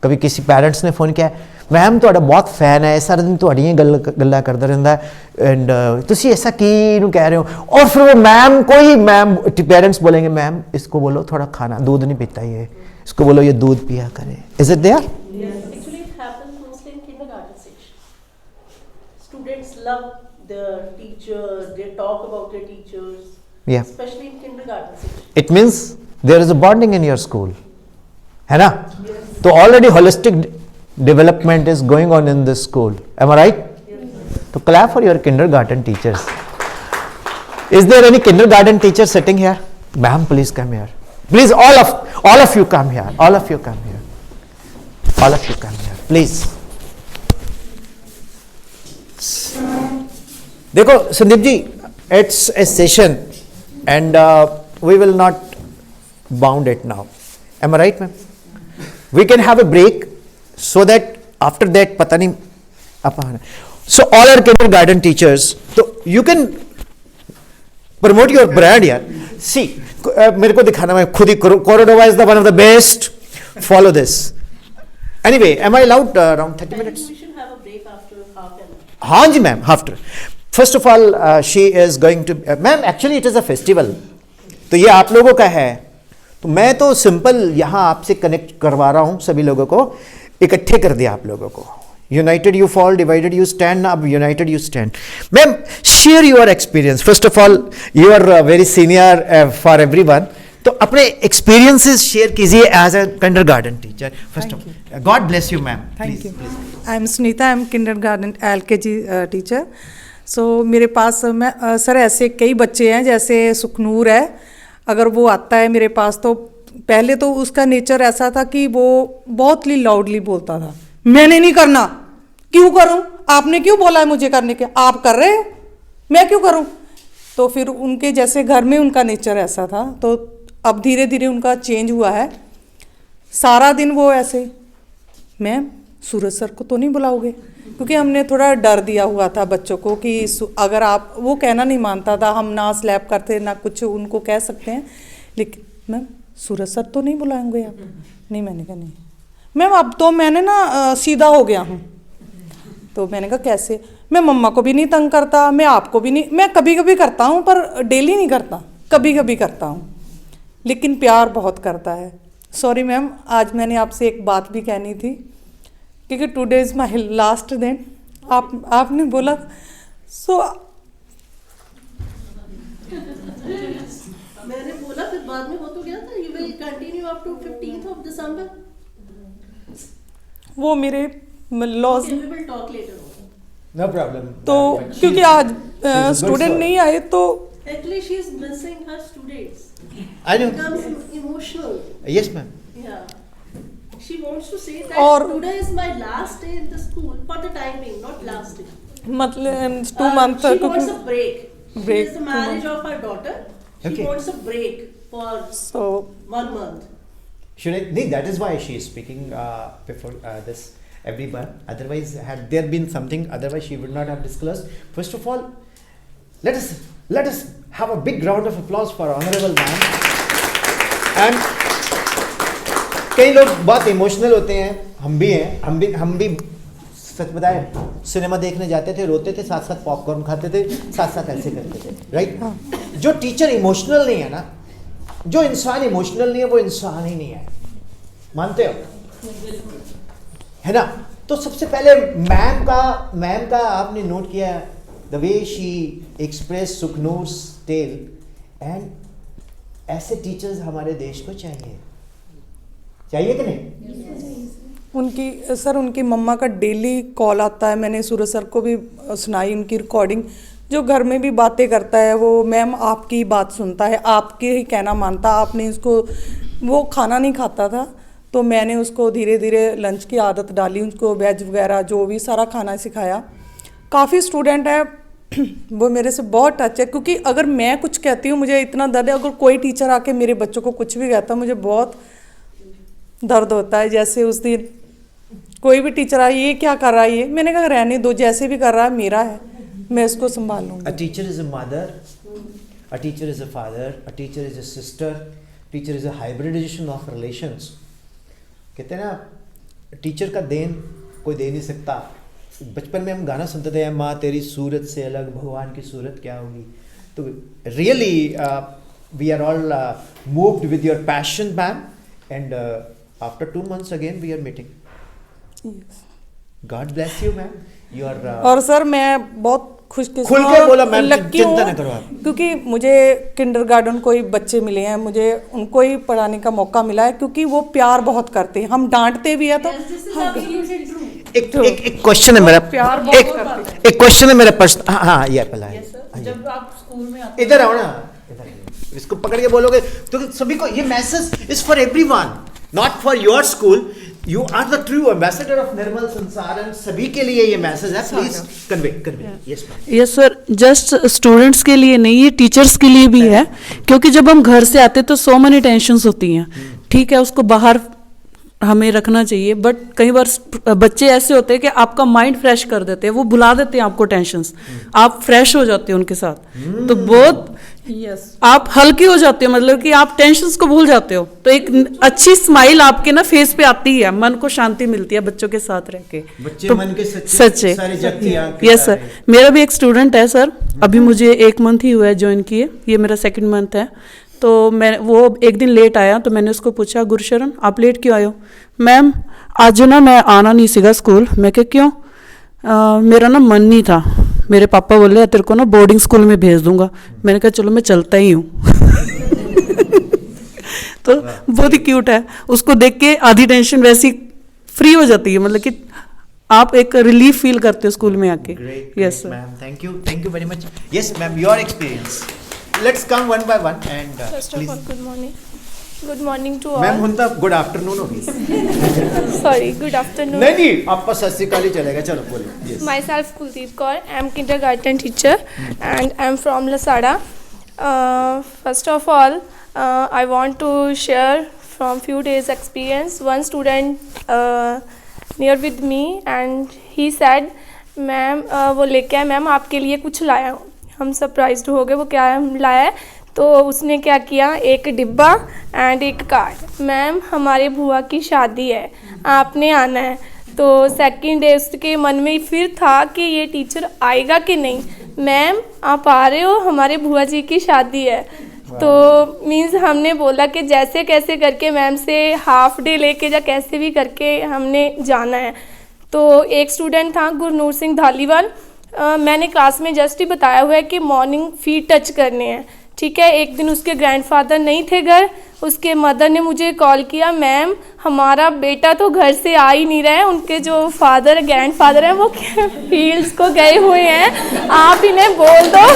कभी किसी पेरेंट्स ने फोन किया मैम तो बहुत फैन है, सारे दिन तो ही गल्ला करता रहता है एंड तुसी ऐसा की कह रहे हो, और फिर वो मैम कोई मैम पेरेंट्स बोलेंगे मैम इसको बोलो थोड़ा खाना, दूध नहीं पीता ये, इसको बोलो ये दूध पिया करे। Is it there? Yes, actually it happens mostly in kindergarten section. Students love their teacher, they talk about their teachers, Yeah. especially in kindergarten section. It means there is a bonding in your school, है ना? तो already holistic development is going on in this school. Am I right? Yes. So clap for your kindergarten teachers. Is there any kindergarten teacher sitting here? Ma'am, please come here. Please, all of you come here. All of you come here. All of you come here. Please. देखो Sandeep ji, it's a session and we will not bound it now. Am I right, ma'am? We can have a break. So that after that पता नहीं अपन, so all our kindergarten teachers, so you can promote your brand यार। See, मेरे को दिखाना, मैं खुद ही Cordova is the one of the best. Follow this. Anyway, am I allowed around 30 minutes? We should have a break after half an hour. हाँ जी ma'am, after first of all she is going to, ma'am actually it is a festival, तो ये आप लोगों का है, तो मैं तो सिंपल यहाँ आपसे कनेक्ट करवा रहा हूँ, सभी लोगों को इकट्ठे कर दिया आप लोगों को। United you fall, divided you stand, अब united you stand. Ma'am share your experience, first of all you are very senior for everyone, तो अपने एक्सपीरियंसेस शेयर कीजिए as a kindergarten teacher. First of God bless you ma'am. Thank you. I am Sunita, I am kindergarten LKG teacher. So मेरे पास मैं सर ऐसे कई बच्चे हैं, जैसे सुखनूर है, अगर वो आता है मेरे पास तो पहले तो उसका नेचर ऐसा था कि वो बहुत ही लाउडली बोलता था, मैंने नहीं करना, क्यों करूं, आपने क्यों बोला है मुझे करने के, आप कर रहे हो, मैं क्यों करूं। तो फिर उनके जैसे घर में उनका नेचर ऐसा था, तो अब धीरे धीरे उनका चेंज हुआ है। सारा दिन वो ऐसे, मैम सूरज सर को तो नहीं बुलाओगे, क्योंकि हमने थोड़ा डर दिया हुआ था बच्चों को कि अगर आप, वो कहना नहीं मानता था, हम ना स्लैप करते ना कुछ उनको कह सकते हैं, लेकिन मैम सूरज सर तो नहीं बुलाएंगे आप, नहीं, मैंने कहा नहीं मैम अब तो मैंने ना सीधा हो गया हूँ। तो मैंने कहा कैसे, मैं मम्मा को भी नहीं तंग करता, मैं आपको भी नहीं, मैं कभी कभी करता हूँ पर डेली नहीं करता, कभी कभी करता हूँ, लेकिन प्यार बहुत करता है। सॉरी मैम, आज मैंने आपसे एक बात भी कहनी थी, क्योंकि today is my last day, आपने बोला सो मैंने बोला, फिर बाद में हो तो गया था, you will continue up to 15th of December। वो मेरे lodge, We will talk later on. No problem. तो क्योंकि आज स्टूडेंट नहीं आए तो Actually, she is missing her students. I know, Becomes emotional. Yes ma'am. Yeah. She wants to say that और- today is my last day in the school for the time being, not last day. मतलब 2 month She wants a break. Break, It is the 2 marriage of her daughter. She Okay. wants a break for so 1 month. Should I? No, that is why she is speaking before this everyone. Otherwise, had there been something, otherwise she would not have disclosed. First of all, let us have a big round of applause for honorable man. And कई लोग बहुत इमोशनल होते हैं, हम भी हैं, हम भी सच बताएं, सिनेमा देखने जाते थे, रोते थे, साथ साथ पॉपकॉर्न खाते थे, साथ साथ ऐसे करते थे, राइट। जो टीचर इमोशनल नहीं है ना, जो इंसान इमोशनल नहीं है वो इंसान ही नहीं है, मानते हो, है ना। तो सबसे पहले मैम का आपने नोट किया the way she express Sukhnoor's tale, and ऐसे टीचर्स हमारे देश को चाहिए कि नहीं? उनकी मम्मा का डेली कॉल आता है, मैंने सूरज सर को भी सुनाई उनकी रिकॉर्डिंग, जो घर में भी बातें करता है वो, मैम आपकी बात सुनता है, आपके ही कहना मानता। आपने इसको, वो खाना नहीं खाता था, तो मैंने उसको धीरे धीरे लंच की आदत डाली, उसको वेज वगैरह जो भी सारा खाना सिखाया। काफ़ी स्टूडेंट है वो मेरे से बहुत टच है, क्योंकि अगर मैं कुछ कहती हूँ मुझे इतना दर्द है, अगर कोई टीचर आके मेरे बच्चों को कुछ भी कहता है मुझे बहुत दर्द होता है। जैसे उस दिन कोई भी टीचर आया, ये क्या कर रहा है, ये मैंने कहा रहने दो, जैसे भी कर रहा है मेरा है, मैं इसको संभाल लूँगी। A teacher is a mother, a teacher is a father, a teacher is a sister, teacher is a hybridization of relations. कहते हैं ना, टीचर का देन कोई दे नहीं सकता। बचपन में हम गाना सुनते थे, माँ तेरी सूरत से अलग भगवान की सूरत क्या होगी। तो really we are all moved with your passion ma'am, and after 2 months again we are meeting. God bless you ma'am, you are. और सर मैं बहुत खुल के बोला मैम, लकी चिंता ना करो हूँ, आप। क्योंकि मुझे किंडरगार्टन कोई बच्चे मिले हैं, मुझे उनको ही पढ़ाने का मौका मिला है, क्योंकि वो प्यार बहुत करते हैं। हम डांटते भी है तो Yes, this is absolutely true. एक क्वेश्चन है मेरा, प्यार बहुत करते हैं। एक क्वेश्चन है मेरा पर्सनल। हाँ ये पहला है। Yes, sir. जब आप स्कूल में आते इधर आओ ना, इधर आओ। इसको पकड़ के बोलोगे तो सभी को, ये message is for everyone, not for your school. You are the true ambassador of Nirmal Sansar, सभी के लिए ये मैसेज है, please convey. Yes yes sir, just students के लिए नहीं, ये टीचर्स के लिए भी है, क्योंकि जब हम घर से आते तो सो मेनी टेंशन्स होती हैं, ठीक है, उसको बाहर हमें रखना चाहिए, बट कई बार बच्चे ऐसे होते हैं कि आपका माइंड फ्रेश कर देते हैं, वो भुला देते हैं आपको टेंशन्स, आप फ्रेश हो जाते हैं उनके साथ। तो बहुत यस आप हल्के हो जाते हो, मतलब कि आप टेंशन्स को भूल जाते हो, तो एक अच्छी स्माइल आपके ना फेस पे आती है, मन को शांति मिलती है बच्चों के साथ रह के। बच्चे तो मन के सच्चे सारे जगती हैं आपके यस सर। सारे। मेरा भी एक स्टूडेंट है सर, अभी मुझे 1 मंथ ही हुआ है ज्वाइन किए, ये मेरा 2nd मंथ है। तो मैं वो एक दिन लेट आया तो मैंने उसको पूछा, गुरशरण आप लेट क्यों आए हो? मैम आज ना मैं आना नहीं सीगा स्कूल। मैं कहा क्यों? मेरा ना मन नहीं था, मेरे पापा बोले तेरे को ना बोर्डिंग स्कूल में भेज दूंगा। मैंने कहा चलो मैं चलता ही हूँ। तो बहुत ही क्यूट है, उसको देख के आधी टेंशन वैसी फ्री हो जाती है, मतलब कि आप एक रिलीफ फील करते हो स्कूल में आके। Yes sir ma'am, thank you very much. Yes ma'am, your experience. Let's come one by one and First of all, good morning. Good morning to ma'am all. ਹੁਣ ਤਾਂ ਗੁੱਡ ਆਫਟਰਨੂਨ ਹੋ ਗਈ। Sorry, good afternoon. नहीं नहीं, आपका सत श्री अकाल ही चलेगा, चलो बोलिए। Yes. Myself Kuldeep Kaur. I am kindergarten teacher and I am from Lasada. First of all, I want to share from few days experience. One student near with me and he said, ma'am वो लेके आए, मैम आपके लिए कुछ लाया हूँ। हम सरप्राइज्ड हो गए, वो क्या लाया है? तो उसने क्या किया, एक डिब्बा एंड एक कार्ड, मैम हमारे बुआ की शादी है, आपने आना है। तो सेकंड डे उसके मन में फिर था कि ये टीचर आएगा कि नहीं, मैम आप आ रहे हो, हमारे बुआ जी की शादी है। तो मीन्स हमने बोला कि जैसे कैसे करके मैम से हाफ डे लेके जा कैसे भी करके हमने जाना है। तो एक स्टूडेंट था गुरनूर सिंह धालीवाल, मैंने क्लास में जस्ट ही बताया हुआ है कि मॉर्निंग फीट टच करने हैं, ठीक है। एक दिन उसके ग्रैंडफादर नहीं थे घर, उसके मदर ने मुझे कॉल किया, मैम हमारा बेटा तो घर से आ ही नहीं रहा है, उनके जो फादर ग्रैंडफादर हैं वो फील्ड्स को गए हुए हैं, आप इन्हें बोल दो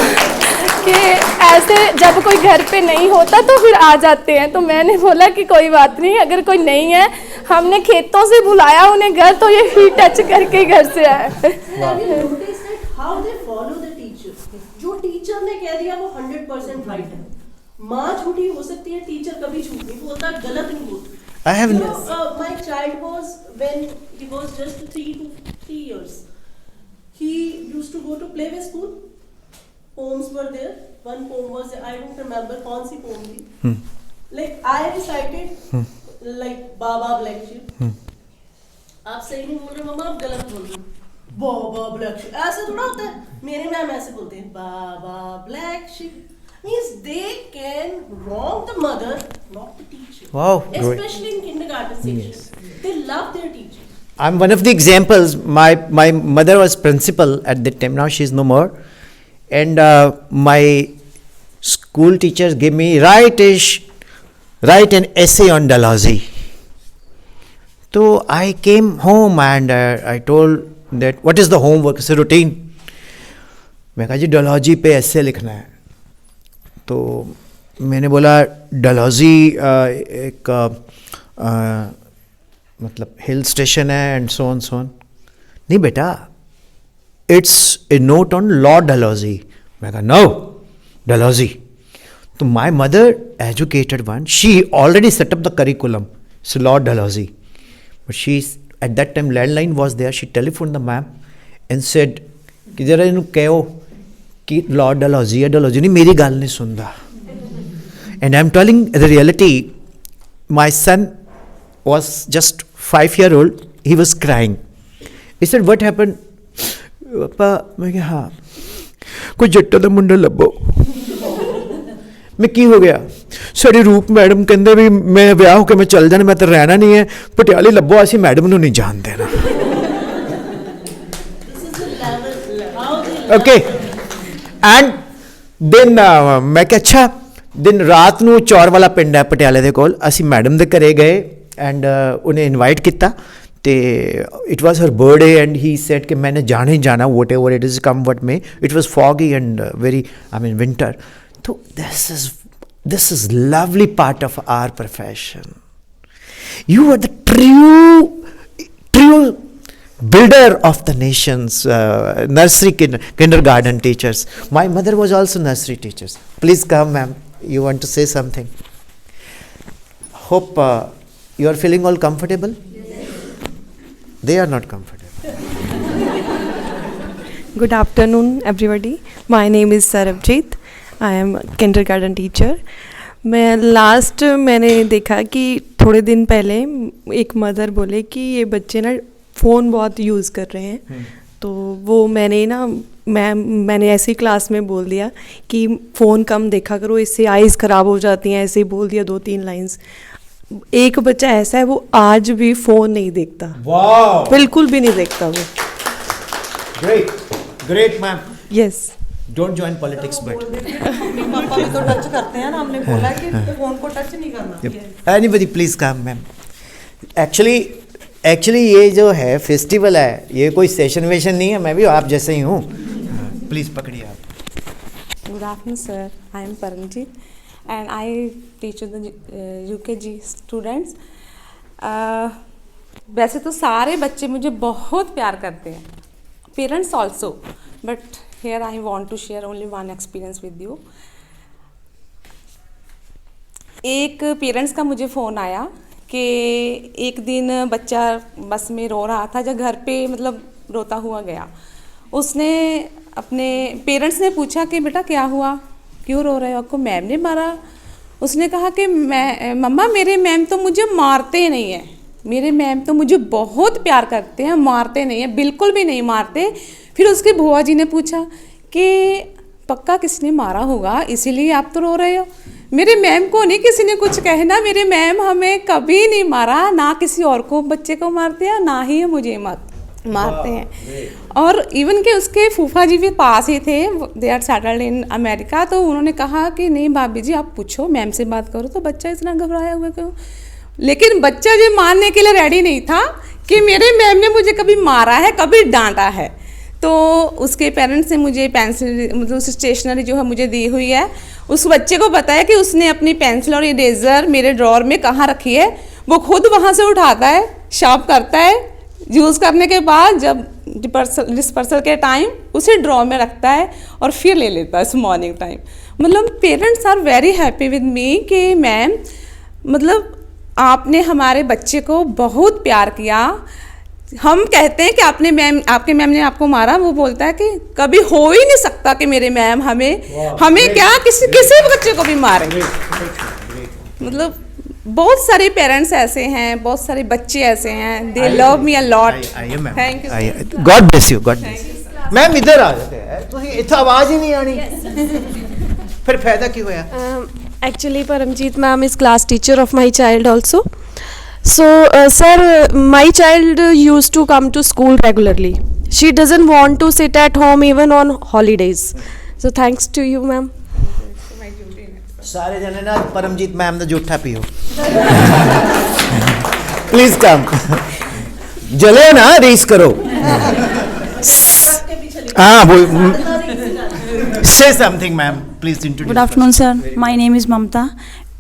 कि ऐसे जब कोई घर पे नहीं होता तो फिर आ जाते हैं। तो मैंने बोला कि कोई बात नहीं, अगर कोई नहीं है, हमने खेतों से बुलाया उन्हें घर, तो ये फीट टच करके ही घर से आए। How they follow the teacher. जो टीचर ने कह दिया वो 100% राइट है। माँ झूठी हो सकती है, टीचर कभी झूठ नहीं बोलता, गलत नहीं बोलता। I have You know, my child was when he was just 3 years. He used to go to play with school. Poems were there. One poem was there. I don't remember कौन सी poem थी. Like I recited like Baba Black Sheep. आप सही नहीं बोल रहे मम्मा, आप गलत बोल रहे हो। बाबा ब्लैक शीप ऐसे थोड़ा होता है, मेरे मैम ऐसे बोलते हैं baa black sheep means they can wrong the mother not the teacher. Wow, great. Especially in kindergarten section. They love their teacher. I'm one of the examples. My mother was principal at that time. Now she's no more, and my school teachers gave me write an essay on Dalhousie. So I came home and I told that what is the homework, it's a routine. मैं कहा जी डलहौजी पे ऐसे लिखना है। तो मैंने बोला डलहौजी एक मतलब हिल स्टेशन है एंड सो ऑन। नहीं बेटा, it's a note on Lord Dalhousie. मैं कहा नो, डलहौजी। तो my mother educated one, she already set up the curriculum, it's Lord Dalhousie. But at that time landline was there. She telephoned the ma'am and said कि जरा इन्हों कहो कि लॉर्ड डलहौजी है, डलहौजी नहीं, मेरी गल नहीं सुनता। And I'm telling the reality, my son was just 5-year-old, he was crying. He said what happened? पापा, मैं कहा हाँ, कोई जट्टा दा मुंडा लब्भो। मैं की हो गया? साड़ी रूप मैडम कहते भी मैं विआह होकर मैं चल जाना, मैं तो रहना नहीं है, पटियाले लब्भो, असी मैडम नूं नहीं जान देना। ओके एंड देन मैं क्या अच्छा दिन रात नूं चौर वाला पिंड है पटियाले दे कोल, असी मैडम दे घरे गए एंड उन्हें इनवाइट किया। तो it was her birthday and he said कि मैंने जाना ही जाना, what ever it is come what may. It was foggy and very winter. तो this is lovely part of our profession. You are the true builder of the nation's nursery kindergarten teachers. My mother was also nursery teachers. Please come, ma'am. You want to say something? Hope you are feeling all comfortable. Yes. They are not comfortable. Good afternoon, everybody. My name is Sarabjit. I am kindergarten teacher. मैंने देखा कि थोड़े दिन पहले एक मदर बोले कि ये बच्चे ना फ़ोन बहुत यूज़ कर रहे हैं, तो वो मैंने ऐसी क्लास में बोल दिया कि फ़ोन कम देखा करो, इससे आइज़ ख़राब हो जाती हैं, ऐसे ही बोल दिया 2-3 लाइंस। एक बच्चा ऐसा है वो आज भी फ़ोन नहीं देखता, वाह, बिल्कुल भी नहीं देखता वो। Great, great ma'am. Yes, don't join politics but पापा भी तो टच करते हैं ना, हमने बोला कि फोन को टच नहीं करना। Anybody please come ma'am. Actually ये जो है फेस्टिवल है, ये कोई सेशन वेशन नहीं है, मैं भी आप जैसे ही हूँ। प्लीज़ पकड़िए आप। Good afternoon sir, I am Paramjeet and I teach the UKG students. वैसे तो सारे बच्चे मुझे बहुत प्यार करते हैं, parents also, but here I want to share only one experience with you. एक पेरेंट्स का मुझे फ़ोन आया कि एक दिन बच्चा बस में रो रहा था, जब घर पे मतलब रोता हुआ गया। उसने अपने पेरेंट्स ने पूछा कि बेटा क्या हुआ, क्यों रो रहे हो, आपको मैम ने मारा? उसने कहा कि मम्मा मेरे मैम तो मुझे मारते नहीं हैं, मेरे मैम तो मुझे बहुत प्यार करते हैं, मारते नहीं हैं, बिल्कुल भी नहीं मारते। फिर उसके बुआ जी ने पूछा कि पक्का किसने मारा होगा इसीलिए आप तो रो रहे हो? मेरे मैम को नहीं किसी ने कुछ कहना, मेरे मैम हमें कभी नहीं मारा, ना किसी और को बच्चे को मारते हैं, ना ही मुझे मारते हैं। और इवन के उसके फूफा जी भी पास ही थे, they are settled in America, तो उन्होंने कहा कि नहीं भाभी जी आप पूछो, मैम से बात करो, तो बच्चा इतना घबराया हुआ क्यों? लेकिन बच्चा जो मानने के लिए रेडी नहीं था कि मेरे मैम ने मुझे कभी मारा है, कभी डांटा है। तो उसके पेरेंट्स ने मुझे पेंसिल मतलब स्टेशनरी जो है मुझे दी हुई है, उस बच्चे को बताया कि उसने अपनी पेंसिल और इरेज़र मेरे ड्रॉर में कहाँ रखी है, वो खुद वहाँ से उठाता है, शार्प करता है, यूज़ करने के बाद जब डिस्पर्सल के टाइम उसे ड्रॉर में रखता है और फिर ले लेता है मॉर्निंग टाइम। मतलब parents are very happy with me कि मैम मतलब आपने हमारे बच्चे को बहुत प्यार किया। हम कहते हैं कि आपके मैम ने आपको मारा, वो बोलता है कि कभी हो ही नहीं सकता कि मेरे मैम हमें क्या किसी बच्चे को भी मारे। मतलब बहुत सारे पेरेंट्स ऐसे हैं, बहुत सारे बच्चे ऐसे हैं, दे love me a lot. Thank you, God bless you, God bless. Ma'am इधर आ जाते हैं, तो इतना आवाज ही नहीं आनी, फिर फायदा क्यों होया? Actually, Paramjeet ma'am is class teacher of my child also. So, sir, my child used to come to school regularly. She doesn't want to sit at home even on holidays. So, thanks to you, ma'am. सारे जने ना परमजीत मैम दा जूठा पियो। प्लीज कम, जले ना रेस करो। हाँ say something ma'am, please introduce. Good afternoon sir, my name is ममता।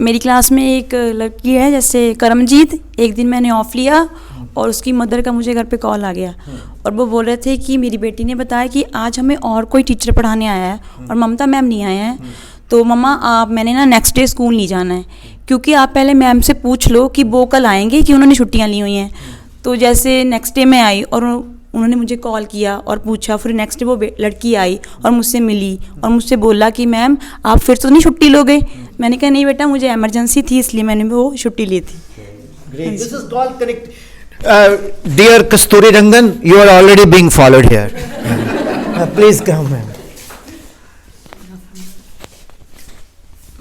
मेरी क्लास में एक लड़की है जैसे करमजीत, एक दिन मैंने ऑफ लिया और उसकी मदर का मुझे घर पे कॉल आ गया और वो बोल रहे थे कि मेरी बेटी ने बताया कि आज हमें और कोई टीचर पढ़ाने आया है और ममता मैम नहीं आए हैं, तो मम्मा मैंने ना नेक्स्ट डे स्कूल नहीं जाना है, क्योंकि आप पहले मैम से पूछ लो कि वो कल आएंगे कि उन्होंने छुट्टियाँ ली हुई हैं। तो जैसे नेक्स्ट डे मैं आई और उन्होंने मुझे कॉल किया और पूछा, फिर नेक्स्ट डे वो लड़की आई और मुझसे मिली और मुझसे बोला कि मैम आप फिर तो नहीं छुट्टी लोगे? मैंने कहा नहीं बेटा, मुझे इमरजेंसी थी इसलिए मैंने वो छुट्टी ली थी। Great. This is called correct. Dear Kasturi Rangan, you are already being followed here. Please come, ma'am.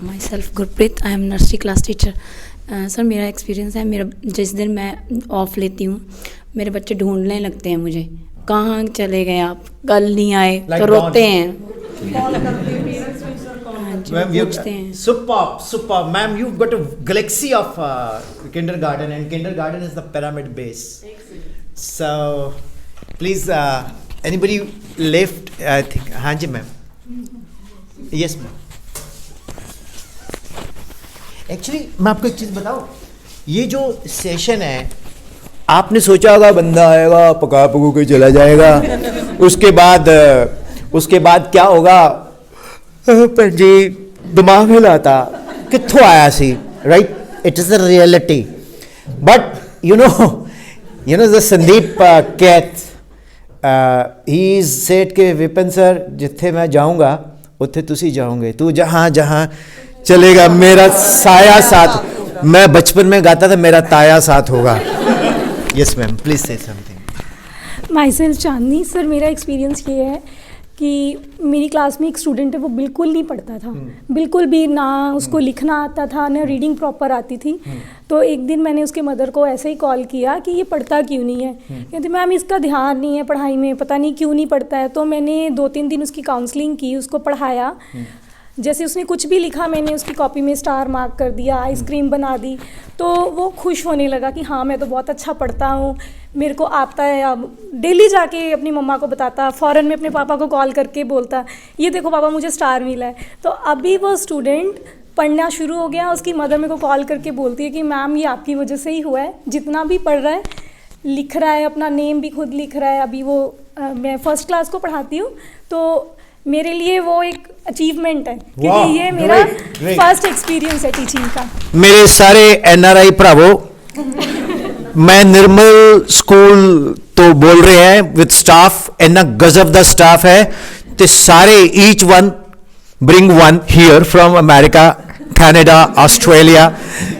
Myself Gurpreet, I am nursery class teacher. Sir मेरा एक्सपीरियंस है, मेरा जिस दिन मैं ऑफ लेती हूँ मेरे बच्चे ढूंढने लगते हैं मुझे, कहाँ चले गए आप, कल नहीं आए, तो रोते हैं। Superb, ma'am. You've got a galaxy of kindergarten, and kindergarten is the pyramid base. So, please, anybody left? I think, हाँ जी ma'am. Yes ma'am. Actually, मैं आपको एक चीज़ बताऊँ, ये जो सेशन है, आपने सोचा होगा बंदा आएगा पका पकू के चला जाएगा, उसके बाद क्या होगा? जी दिमाग हिलाता कित्थों आया सी, right? It is the reality. But you know the Sandeep Kaith, he is said के विपिन सर जिथे मैं जाऊंगा उत्थे तुसी जाओगे, तू जहाँ जहाँ चलेगा मेरा साया साथ। मैं बचपन में गाता था मेरा ताया साथ होगा। यस मैम, प्लीज से something. My self Chandni. Sir मेरा एक्सपीरियंस ये है कि मेरी क्लास में एक स्टूडेंट है, वो बिल्कुल नहीं पढ़ता था, बिल्कुल भी ना उसको लिखना आता था ना रीडिंग प्रॉपर आती थी। तो एक दिन मैंने उसके मदर को ऐसे ही कॉल किया कि ये पढ़ता क्यों नहीं है। कहते मैम इसका ध्यान नहीं है पढ़ाई में, पता नहीं क्यों नहीं पढ़ता है। तो मैंने 2-3 दिन उसकी काउंसलिंग की, उसको पढ़ाया। जैसे उसने कुछ भी लिखा मैंने उसकी कॉपी में स्टार मार्क कर दिया, आइसक्रीम बना दी, तो वो खुश होने लगा कि हाँ मैं तो बहुत अच्छा पढ़ता हूँ, मेरे को आता है। अब डेली जाके अपनी मम्मा को बताता, फ़ौरन में अपने पापा को कॉल करके बोलता ये देखो पापा मुझे स्टार मिला है। तो अभी वो स्टूडेंट पढ़ना शुरू हो गया। उसकी मदर मेरे को कॉल करके बोलती है कि मैम ये आपकी वजह से ही हुआ है, जितना भी पढ़ रहा है लिख रहा है, अपना नेम भी खुद लिख रहा है। अभी वो मैं फर्स्ट क्लास को पढ़ाती हूँ, तो मेरे लिए वो एक अचीवमेंट है, क्योंकि ये मेरा फर्स्ट एक्सपीरियंस है टीचिंग का। मेरे सारे NRI भरावो, मैं निर्मल स्कूल तो बोल रहे हैं विद स्टाफ, इतना गजब दा स्टाफ है, तो सारे each one bring one here from America, Canada, Australia.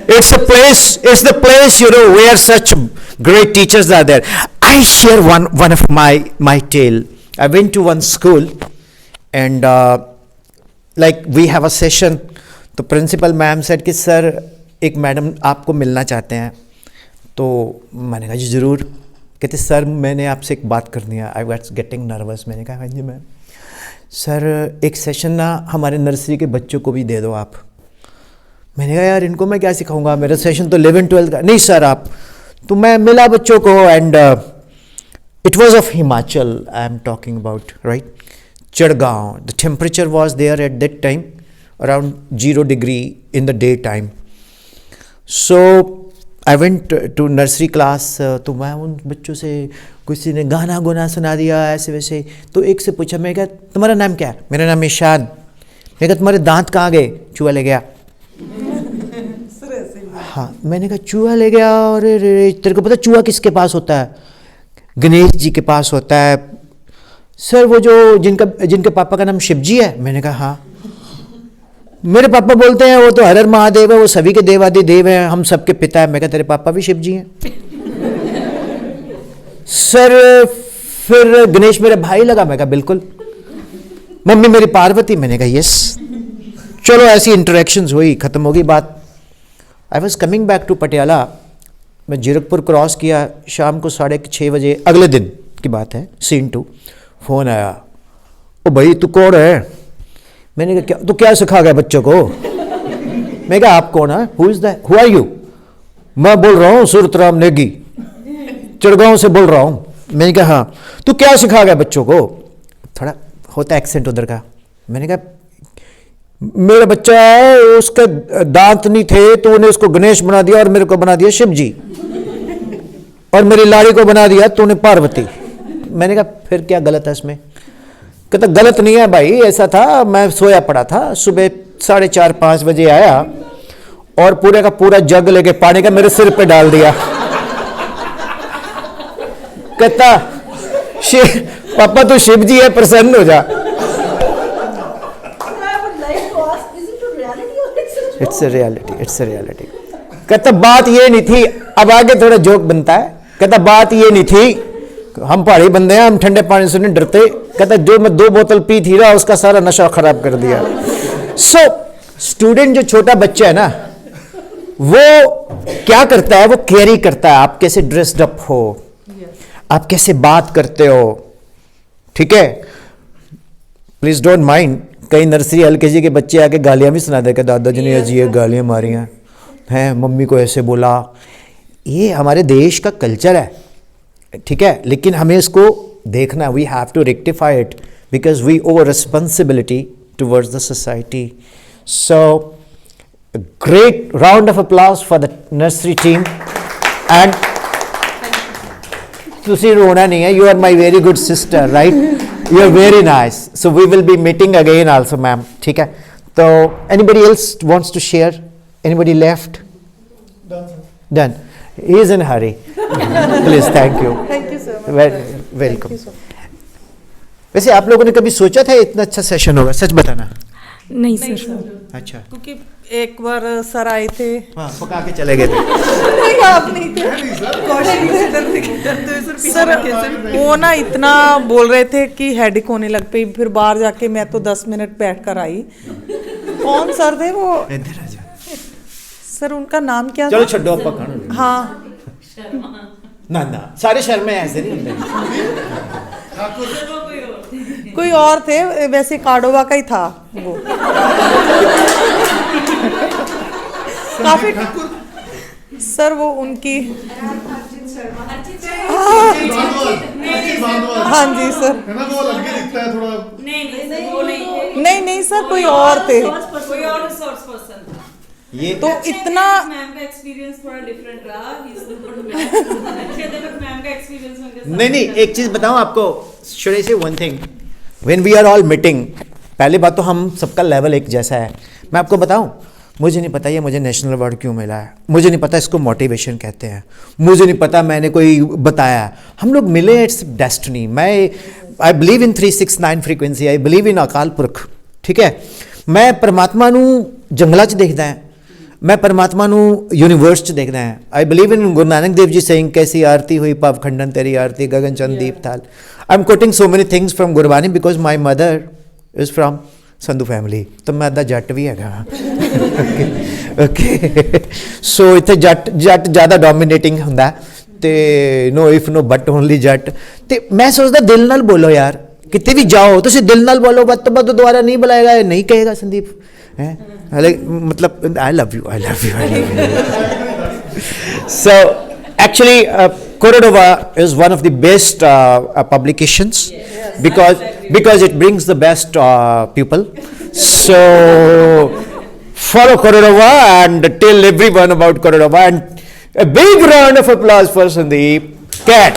It's a place, it's the place, you know, where such great teachers are there. I share one of my tale. I went to one school and like we have a session. तो प्रिंसिपल मैम said कि सर एक मैडम आपको मिलना चाहते हैं। तो मैंने कहा जी ज़रूर। कहते सर मैंने आपसे एक बात करनी है। I was getting nervous. मैंने कहा हाँ जी मैम। सर एक सेशन ना हमारे नर्सरी के बच्चों को भी दे दो आप। मैंने कहा यार इनको मैं क्या सिखाऊंगा, मेरा सेशन तो 11-12 का। नहीं सर आप। तो मैं मिला बच्चों को and it was of Himachal I am talking about, right, Chadhgaon. The temperature was there at that time around 0 degree in the day time. So I went to nursery class. तो मैं उन बच्चों से किसी ने गाना गुना सुना दिया ऐसे वैसे। तो एक से पूछा, मैं क्या तुम्हारा नाम क्या है? मेरा नाम ईशान। मैं कहा तुम्हारे दांत कहाँ गए? चूहा ले गया। हाँ मैंने कहा चूहा ले गया, और तेरे को पता चूहा किसके पास होता है? गणेश जी के पास होता है। सर वो जो जिनके पापा का नाम शिवजी है? मैंने कहा हाँ। मेरे पापा बोलते हैं वो तो हर हर महादेव है, वो सभी के देवादि देव हैं, हम सबके पिता है। मैं कहा तेरे पापा भी शिव जी हैं? सर फिर गणेश मेरा भाई लगा? मैं कहा बिल्कुल। मम्मी मेरी पार्वती? मैंने कहा यस। चलो ऐसी इंटरेक्शंस हुई, खत्म हो गई बात। I was coming back to Patiala. मैं जीरकपुर क्रॉस किया, शाम को 6:30 बजे अगले दिन की बात है, सीन 2। फ़ोन आया, ओ भाई तू कौन है? मैंने कहा क्या, तो क्या सिखा गया बच्चों को? मैं कहा आप कौन है? Who is that? Who are you? मैं बोल रहा हूँ सूरतराम नेगी, चढ़गांव से बोल रहा हूँ। मैंने कहा हाँ। तो क्या सिखा गया बच्चों को? थोड़ा होता एक्सेंट उधर का। मैंने कहा मेरा बच्चा है, उसके दांत नहीं थे तो उन्हें उसको गणेश बना दिया और मेरे को बना दिया शिव जी, और मेरी लाड़ी को बना दिया तूने पार्वती। मैंने कहा फिर क्या गलत है इसमें? कहता गलत नहीं है भाई, ऐसा था मैं सोया पड़ा था, सुबह 4:30-5 बजे आया और पूरे का पूरा जग लेके पानी का मेरे सिर पे डाल दिया। कहता पापा तू शिव जी है, प्रसन्न हो जा। It's a reality, it's a reality. कहता बात ये नहीं थी, अब आगे थोड़ा जोक बनता है। कहता बात ये नहीं थी, हम पहाड़ी बंदे हैं, हम ठंडे पानी से नहीं डरते। कहता जो मैं 2 बोतल पी थी ना उसका सारा नशा खराब कर दिया। सो स्टूडेंट जो छोटा बच्चा है ना, वो क्या करता है? वो कैरी करता है आप कैसे ड्रेस्ड अप हो, आप कैसे बात करते हो, ठीक है? प्लीज डोंट माइंड, कई नर्सरी LKG के बच्चे आके गालियां भी सुना देते, दादाजी ने अजीब गालियां मारी हैं, मम्मी को ऐसे बोला। ये हमारे देश का कल्चर है, ठीक है, लेकिन हमें इसको देखना, we have to rectify it because we over responsibility towards the society. So great round of applause for the nursery team. And तुसी रोना नहीं है, you are my very good sister, right? You are very nice. So we will be meeting again also ma'am, ठीक है? तो anybody else wants to share? Anybody left? Done. He is in hurry. Please, thank you. Thank you so much. Welcome. वैसे आप लोगों ने कभी सोचा था इतना अच्छा सेशन होगा? सच बताना। नहीं सर। अच्छा, क्योंकि एक बार सर आए थे, हाँ, पका के चले गए थे। नहीं आप नहीं थे, सर वो ना इतना बोल रहे थे कि हेडेक होने लग पई। फिर बाहर जाके मैं तो 10 मिनट बैठ कर आई। कौन सर थे वो? इधर आ जाओ। सर उनका नाम क्या चलो था? छोड़ो, आप पकाना। हाँ, ना सारे शर्मे ऐसे नहीं होते। कोई और थे, वैसे कार्डोवा का ही था वो। काफी सर वो उनकी, हाँ जी सर, है ना, वो अलग ही दिखता है थोड़ा। नहीं सर कोई और थे। ये तो इतना मैम का एक्सपीरियंस थोड़ा डिफरेंट रहा। मैम का एक्सपीरियंस नहीं, एक चीज बताऊं आपको। Should I say one thing, when we are all meeting, पहली बात तो हम सबका लेवल एक जैसा है। मैं आपको बताऊं, मुझे नहीं पता ये मुझे नेशनल अवार्ड क्यों मिला है, मुझे नहीं पता इसको मोटिवेशन कहते हैं, मुझे नहीं पता मैंने कोई बताया है। हम लोग मिले, it's destiny. I believe in 369 frequency, I believe in अकाल पुरख। ठीक है, मैं परमात्मा नू जंगला च देखदा है, मैं परमात्मा नू यूनिवर्स च देखदा है। I believe in Guru Nanak Dev ji saying, कैसी आरती हुई पाप खंडन तेरी आरती गगन चंद दीप ताल। I am quoting so many things from Gurbani because my mother is from Sandhu family, तो मैं अद्धा जट भी हैगा। ओके, सो इत्थे जट ज़्यादा डोमिनेटिंग हुंदा ते no if no but only Jat. ते मैं सोचदा दिल नाल बोलो यार, किते भी जाओ तुसीं दिल नाल बोलो, बद तो बद दोबारा नहीं बुलाएगा, नहीं कहेगा संदीप है मतलब I love you. So actually Cordova is one of the best publications because it brings the best people. So follow Cordova and tell everyone about Cordova, and a big round of applause for Sandeep Cat.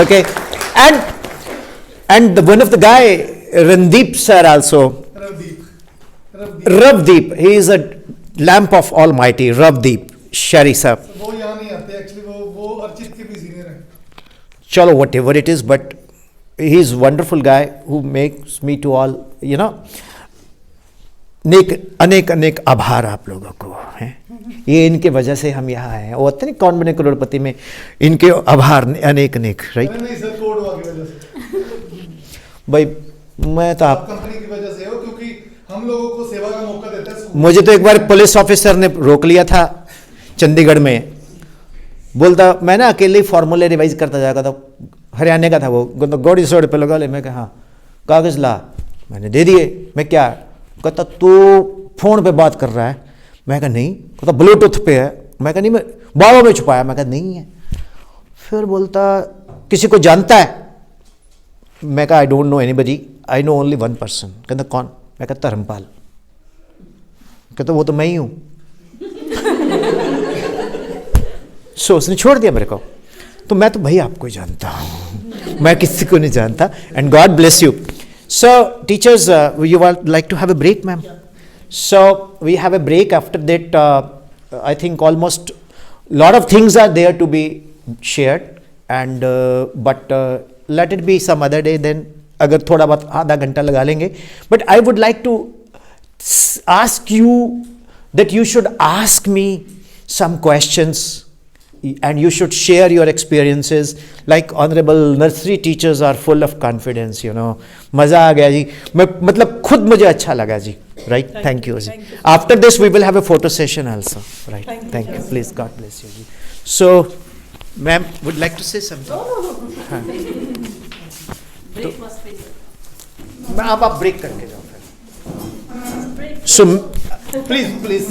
Okay, and one of the guy Randeep sir also. Ravdeep, he is a lamp of Almighty. Ravdeep Shari sir. वो यहाँ नहीं आते एक्चुअली, वो अर्चित के भी सीनियर हैं। Chalo, whatever it is, but he is wonderful guy who makes me to all, you know, अनेक आभार आप लोगों को है। ये इनके वजह से हम यहाँ आए हैं। वो होते नहीं कौन बने करोड़पति में, इनके आभार अनेक, राइट? नहीं सर, कोडवा की वजह से। भाई मैं तो आप कंपनी की वजह से हो, क्योंकि हम लोगों को सेवा का मौका देता है। मुझे तो एक बार पुलिस ऑफिसर ने रोक लिया था चंडीगढ़ में, बोलता मैं ना अकेले ही फॉर्मूले रिवाइज करता जाएगा था, हरियाणा का था वो, गौड़ी 100 रुपये लगा ले। मैं कहा हाँ, कागज़ ला, मैंने दे दिए। मैं क्या, कहता तू फ़ोन पे बात कर रहा है। मैं कहा नहीं, कहता ब्लूटूथ पे है। मैं कहा नहीं, मैं बालों में छुपाया। मैं कहा नहीं है। फिर बोलता किसी को जानता है? मैं कहा I don't know anybody, I know only one person. कहता कौन? मैं कहा धर्मपाल। कहता वो तो मैं ही हूँ। सो उसने छोड़ दिया मेरे को। तो मैं तो भाई आपको ही जानता हूँ, मैं किसी को नहीं जानता। And God bless you. So teachers, you would like to have a break ma'am? So we have a break. After that I think almost lot of things are there to be shared, and but let it be some other day then, अगर थोड़ा बहुत आधा घंटा लगा लेंगे। But I would like to ask you that you should ask me some questions and you should share your experiences. Like honorable nursery teachers are full of confidence, you know. मज़ा आ गया जी, मैं मतलब खुद मुझे अच्छा लगा जी, right? Thank you ji. After this we will have a photo session also, right? Thank you, please, God bless you ji. So ma'am would like to say something? हाँ, तो आप ब्रेक करके जाओ फिर। सो प्लीज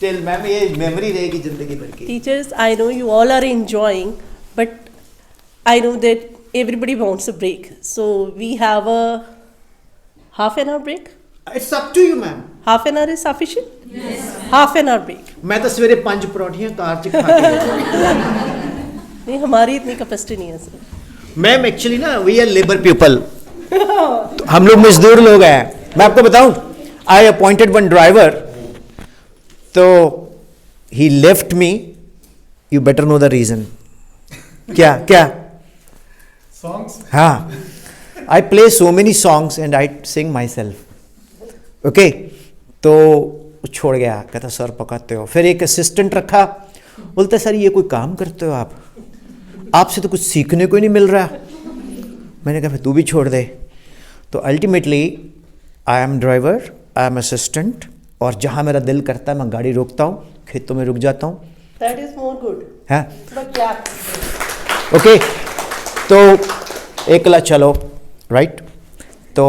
टेल मैम, ये मेमोरी रहेगी जिंदगी भर की। Teachers, I know you all are enjoying, but I know that everybody wants a break. So we have a half an hour break. It's up to you ma'am. Half an hour is sufficient? Yes. Half an hour break. मैं तो सवेरे 5 परोठियाँ कार च खा के नहीं, हमारी इतनी कैपेसिटी नहीं है सर। मैम एक्चुअली ना वी आर लेबर पीपल, तो हम लोग मजदूर लोग हैं। मैं आपको बताऊं, आई अपॉइंटेड वन ड्राइवर, तो he left me, you better know the reason. क्या? सॉन्ग्स हाँ, I play so many songs and I sing myself. Okay, तो छोड़ गया, कहता सर पकाते हो। फिर एक असिस्टेंट रखा, बोलता सर ये कोई काम करते हो आप, आपसे तो कुछ सीखने को ही नहीं मिल रहा। मैंने कहा फिर तू भी छोड़ दे। तो ultimately I am driver, I am assistant, और जहाँ मेरा दिल करता है मैं गाड़ी रोकता हूँ, खेतों में रुक जाता हूँ। That is more good. है But clap. ओके, तो एकला चलो, राइट। तो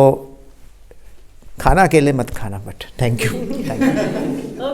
खाना अकेले मत खाना, बट थैंक यू।